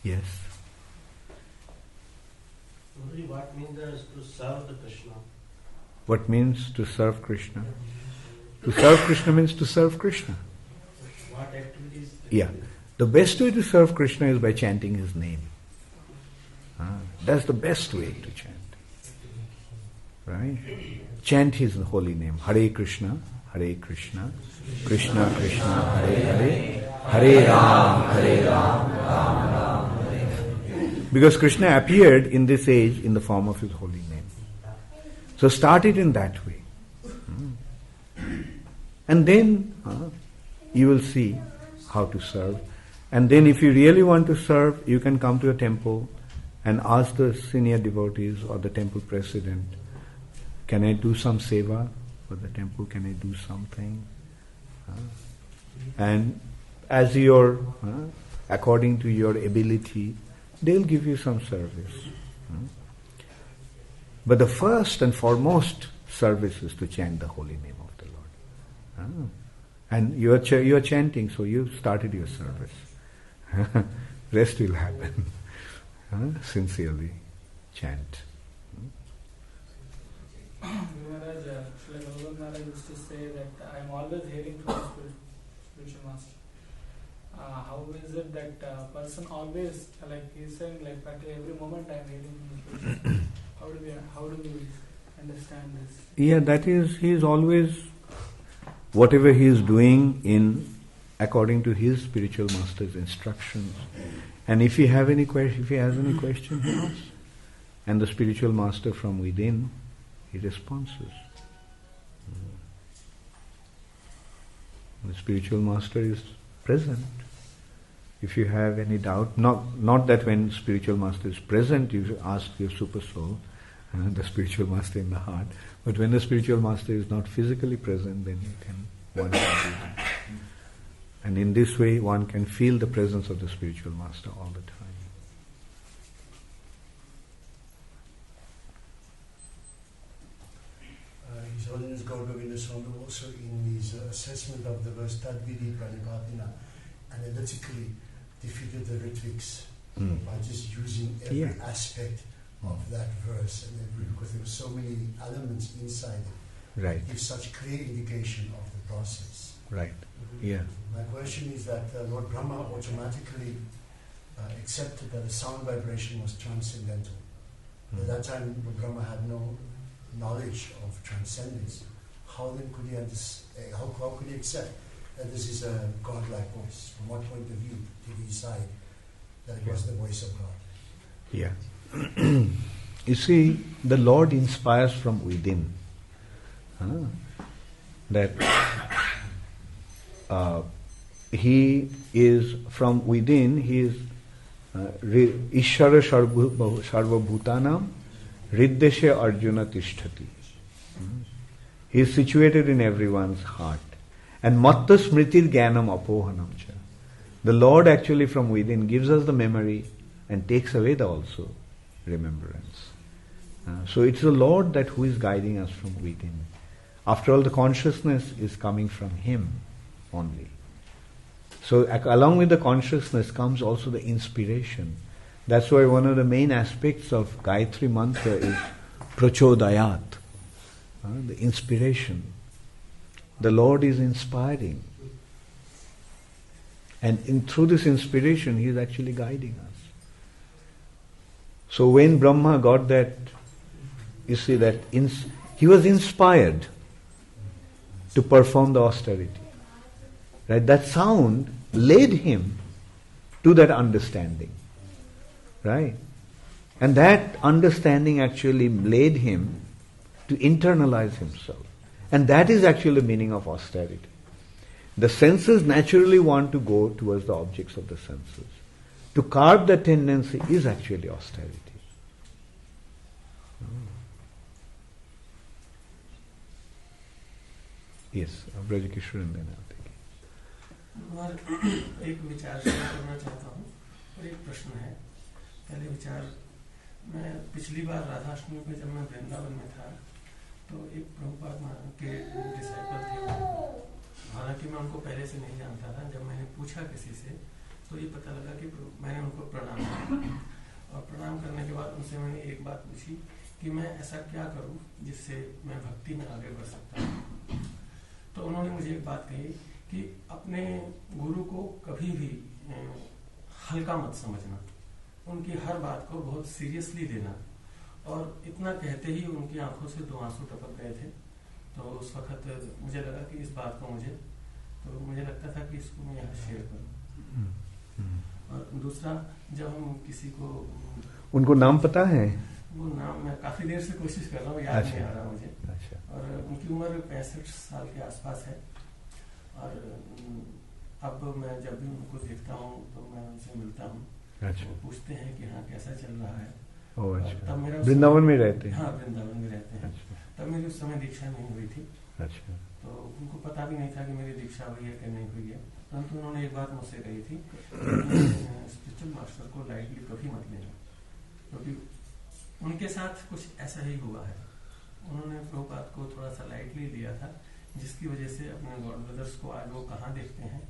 Speaker 1: Yes.
Speaker 6: What means to serve the Krishna?
Speaker 1: What means to serve Krishna? To serve Krishna means to serve Krishna.
Speaker 6: What activities?
Speaker 1: Yeah. The best way to serve Krishna is by chanting His name. That's the best way to chant. Right? Chant His holy name. Hare Krishna, Krishna Krishna, Hare Hare, Hare Ram, Ram Ram, Hare Hare. Because Krishna appeared in this age in the form of His holy name. So start it in that way. And then you will see how to serve. And then if you really want to serve, you can come to a temple and ask the senior devotees or the temple president, can I do some seva for the temple? Can I do something? And as according to your ability, they'll give you some service. But the first and foremost service is to chant the holy name of the Lord. And you are chanting, so you started your service. Rest will happen. Sincerely chant.
Speaker 2: Maharaj, like Bhagavad Maharaj used to say that I am always hearing from the spiritual master. How is it that person always, like he's saying, like at every moment I am hearing from the spiritual master. How do we understand this?
Speaker 1: Yeah, that is, he is always, whatever he is doing according to his spiritual master's instructions. And if he has any question, he asks. And the spiritual master from within, he responds. The spiritual master is present. If you have any doubt, not that when spiritual master is present, you ask your super soul, the spiritual master in the heart, but when the spiritual master is not physically present, then one can do that. And in this way, one can feel the presence of the spiritual master all the time.
Speaker 5: His Holiness Gaur Govinda Swami also in his assessment of the verse Tadvidi Pranipatina analytically defeated the Ritviks by just using every aspect of that verse, and because there were so many elements inside it,
Speaker 1: Right.
Speaker 5: gives such clear indication of the process.
Speaker 1: Right. Yeah.
Speaker 5: My question is that Lord Brahma automatically accepted that the sound vibration was transcendental. At that time, Brahma had no knowledge of transcendence. How then could he how could he accept that this is a godlike voice? From what point of view did he decide that it was the voice of God?
Speaker 1: Yeah. You see, the Lord inspires from within. That He is from within, He is Ishvara Sarva Bhutanam Riddeshe Arjuna Tishtati. He is situated in everyone's heart. And Matta Smritir Jnanam Apohanam cha. The Lord actually from within gives us the memory and takes away the also remembrance. So it's the Lord that who is guiding us from within. After all, the consciousness is coming from Him only. So along with the consciousness comes also the inspiration. That's why one of the main aspects of Gayatri Mantra is Prachodayat, the inspiration. The Lord is inspiring. And through this inspiration, He is actually guiding us. So when Brahma got that, you see that he was inspired to perform the austerity. Right? That sound led him to that understanding. Right? And that understanding actually led him to internalize himself. And that is actually the meaning of austerity. The senses naturally want to go towards the objects of the senses. To curb the tendency is actually austerity. Yes, Brajkishore and then I'll take it.
Speaker 6: एक विचार share करना चाहता हूँ और एक प्रश्न है. पहले विचार, मैं पिछली बार राधाष्टमी पे जब मैं वृंदावन में था तो एक प्रभुपाद के डिसाइपल थे. हालांकि मैं उनको पहले से नहीं जानता था. जब मैंने पूछा किसी से तो ये पता लगा कि मैंने उनको प्रणाम किया. और प्रणाम करने के बाद उनसे मैंने एक बात पूछी कि मैं ऐसा क्या करूं जिससे मैं भक्ति में आगे बढ़ सकता हूं. तो उन्होंने मुझे एक बात कही कि अपने गुरु को कभी भी हल्का मत समझना, उनकी हर बात को बहुत सीरियसली लेना. और इतना कहते ही उनकी आंखों से 2 आंसू टपक गए थे. तो उस वक्त मुझे लगा कि इस बात को मुझे लगता था कि इसको मैं यहाँ शेयर करूँ. और दूसरा, जब हम किसी को,
Speaker 1: उनको नाम पता है?
Speaker 6: वो नाम मैं काफी देर से कोशिश कर रहा हूँ, याद नहीं आ रहा मुझे.
Speaker 1: अच्छा.
Speaker 6: और उनकी उम्र 65 साल के आसपास है. और अब मैं जब भी उनको देखता हूँ तो मैं उनसे मिलता हूँ.
Speaker 1: अच्छा.
Speaker 6: वो पूछते हैं कि हाँ कैसा चल रहा है.
Speaker 1: अच्छा.
Speaker 6: तब मेरा
Speaker 1: वृंदावन में रहते हैं?
Speaker 6: हाँ, वृंदावन में रहते हैं.
Speaker 1: अच्छा.
Speaker 6: तब मेरी उस समय दीक्षा नहीं हुई थी.
Speaker 1: अच्छा.
Speaker 6: तो उनको पता भी नहीं था कि मेरी दीक्षा हुई है कि नहीं हुई है. परंतु उन्होंने एक बात मुझसे कही थी, स्पिरिचुअल मास्टर को लाइटली कभी मत लेना, क्योंकि उनके साथ कुछ ऐसा ही हुआ है. उन्होंने प्रभुपाद को थोड़ा सा लाइटली लिया था, जिसकी वजह से अपने गॉड ब्रदर्स को आज वो कहाँ देखते हैं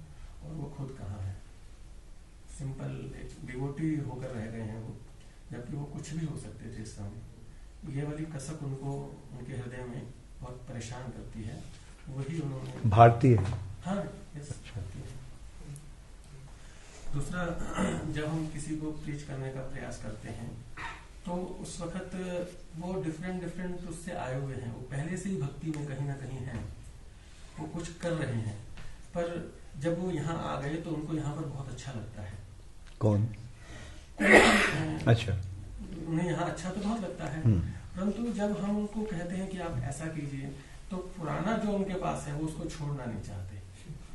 Speaker 6: और वो खुद कहाँ है. सिंपल एक डिवोटी होकर रह गए हैं वो, जबकि वो कुछ भी हो सकते थे इस समय. ये वाली कसक उनको उनके हृदय में बहुत परेशान करती है. वही उन्होंने
Speaker 1: भारतीय.
Speaker 6: हाँ, यस, भारतीय. दूसरा, जब हम किसी को प्रीच करने का प्रयास करते हैं तो उस वक्त वो डिफरेंट उससे आए हुए हैं. वो पहले से ही भक्ति में कहीं ना कहीं हैं, वो कुछ कर रहे हैं. पर जब वो यहाँ आ गए तो उनको यहाँ पर बहुत अच्छा लगता है.
Speaker 1: कौन? अच्छा.
Speaker 6: उन्हें यहाँ अच्छा तो बहुत लगता है, परंतु जब हम उनको कहते हैं कि आप ऐसा कीजिए तो पुराना जो उनके पास है वो उसको छोड़ना नहीं चाहते.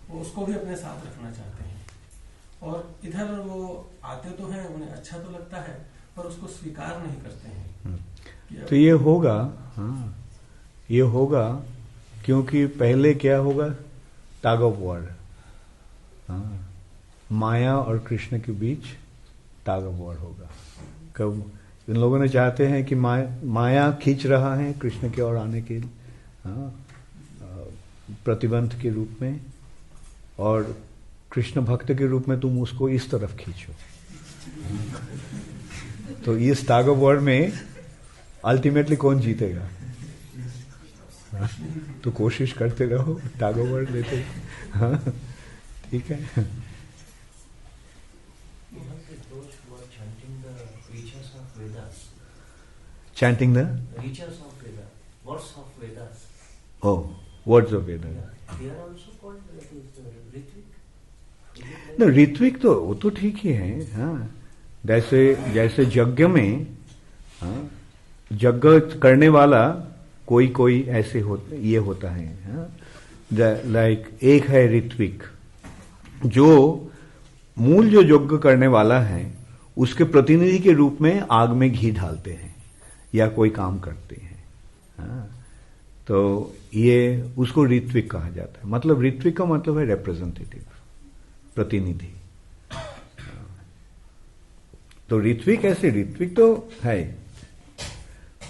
Speaker 6: वो उसको भी अपने साथ रखना चाहते हैं. और इधर वो आते तो हैं, उन्हें अच्छा तो लगता है, पर उसको स्वीकार नहीं करते हैं.
Speaker 1: तो ये होगा, हाँ, ये होगा, क्योंकि पहले क्या होगा? Tug of war. हाँ, माया और कृष्ण के बीच टग ऑफ वॉर होगा. कब इन लोगों ने चाहते हैं कि माया खींच रहा है कृष्ण की ओर आने के लिए, हाँ, प्रतिबंध के रूप में, और कृष्ण भक्त के रूप में तुम उसको इस तरफ खींचो. तो इस टग ऑफ वॉर में अल्टीमेटली कौन जीतेगा? हाँ, तो कोशिश करते रहो, टग ऑफ वॉर लेते. हाँ, ठीक है.
Speaker 3: the riches of Vedas.
Speaker 1: Chanting the
Speaker 3: Riches of Vedas. Words of Vedas.
Speaker 1: words of Vedas.
Speaker 3: Yeah. They are also called Ritvik.
Speaker 1: No, Ritwik तो वो तो ठीक ही है, हाँ. जैसे यज्ञ में, हाँ, यज्ञ करने वाला कोई ऐसे ये होता है, हाँ. लाइक एक है ऋत्विक, जो मूल जो यज्ञ करने वाला है उसके प्रतिनिधि के रूप में आग में घी डालते हैं या कोई काम करते हैं, हाँ. तो ये उसको ऋत्विक कहा जाता है. मतलब ऋत्विक का मतलब है रिप्रेजेंटेटिव, प्रतिनिधि. तो ऋत्विक ऐसे ऋत्विक तो है.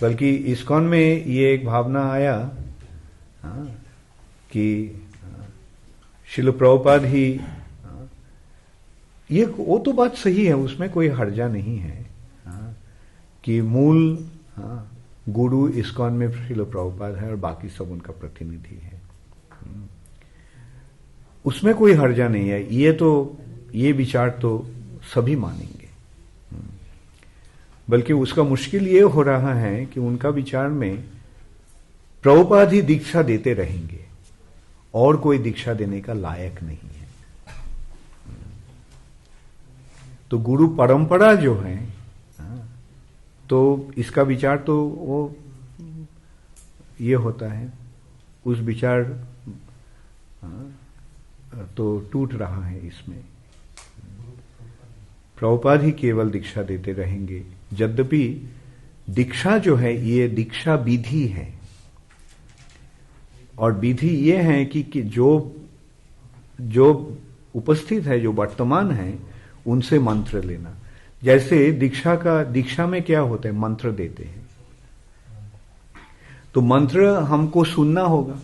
Speaker 1: बल्कि इस्कॉन में ये एक भावना आया, हाँ, कि शिल प्रभुपाद ही, ये वो तो बात सही है, उसमें कोई हर्जा नहीं है, हाँ, कि मूल, हाँ, गुरु इस्कॉन में शिल प्रभुपाद है और बाकी सब उनका प्रतिनिधि है. उसमें कोई हर्जा नहीं है. ये विचार तो सभी मानेंगे. बल्कि उसका मुश्किल ये हो रहा है कि उनका विचार में प्रभुपाद ही दीक्षा देते रहेंगे और कोई दीक्षा देने का लायक नहीं है. तो गुरु परंपरा जो है, तो इसका विचार तो वो ये होता है, उस विचार तो टूट रहा है इसमें. प्रभुपाद ही केवल दीक्षा देते रहेंगे. यद्यपि दीक्षा जो है ये दीक्षा विधि है, और विधि ये है कि जो उपस्थित है, जो वर्तमान है, उनसे मंत्र लेना. जैसे दीक्षा में क्या होता है, मंत्र देते हैं. तो मंत्र हमको सुनना होगा,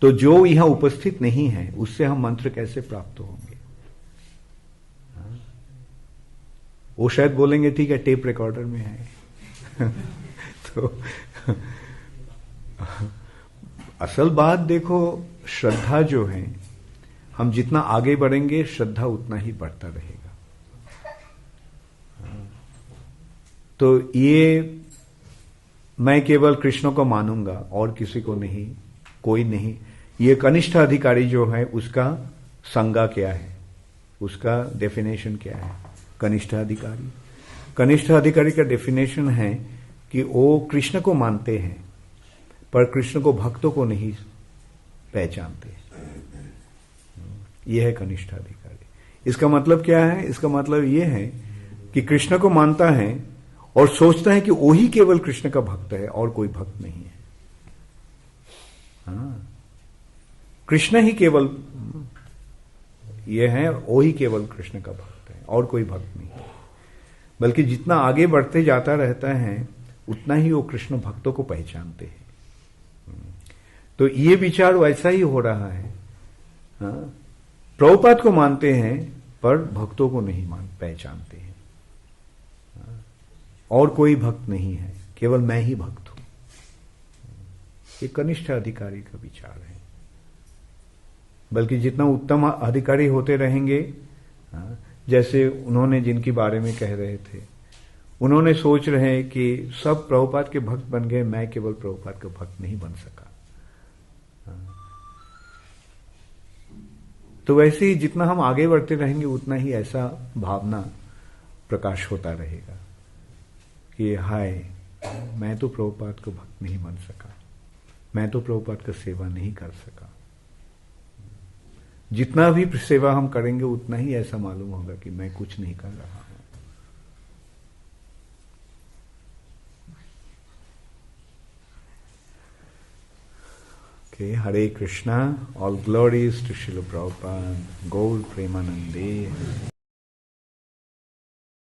Speaker 1: तो जो यहां उपस्थित नहीं है उससे हम मंत्र कैसे प्राप्त होंगे? वो शायद बोलेंगे ठीक है टेप रिकॉर्डर में है. तो असल बात देखो, श्रद्धा जो है, हम जितना आगे बढ़ेंगे श्रद्धा उतना ही बढ़ता रहेगा. तो ये मैं केवल कृष्ण को मानूंगा और किसी को नहीं, कोई नहीं, ये कनिष्ठ अधिकारी जो है उसका संज्ञा क्या है, उसका डेफिनेशन क्या है? कनिष्ठ अधिकारी का डेफिनेशन है कि वो कृष्ण को मानते हैं पर कृष्ण को भक्तों को नहीं पहचानते. यह है कनिष्ठ अधिकारी. इसका मतलब क्या है? इसका मतलब यह है कि कृष्ण को मानता है और सोचता है कि वही केवल कृष्ण का भक्त है और कोई भक्त नहीं है. हाँ, कृष्ण ही केवल, यह है वही केवल कृष्ण का भक्त है और कोई भक्त नहीं. बल्कि जितना आगे बढ़ते जाता रहता है उतना ही वो कृष्ण भक्तों को पहचानते हैं. तो ये विचार वैसा ही हो रहा है. हाँ, प्रभुपाद को मानते हैं पर भक्तों को नहीं पहचानते हैं. और कोई भक्त नहीं है, केवल मैं ही भक्त हूं. ये कनिष्ठ अधिकारी का विचार है. बल्कि जितना उत्तम अधिकारी होते रहेंगे, जैसे उन्होंने जिनके बारे में कह रहे थे, उन्होंने सोच रहे हैं कि सब प्रभुपाद के भक्त बन गए, मैं केवल प्रभुपाद का भक्त नहीं बन सका. तो वैसे ही जितना हम आगे बढ़ते रहेंगे उतना ही ऐसा भावना प्रकाश होता रहेगा कि हाय, मैं तो प्रभुपाद का भक्त नहीं बन सका, मैं तो प्रभुपाद का सेवा नहीं कर सका. जितना भी सेवा हम करेंगे उतना ही ऐसा मालूम होगा कि मैं कुछ नहीं कर रहा हूं. Okay, Hare Krishna, all glories to Srila Prabhupada, Gaur Premanande.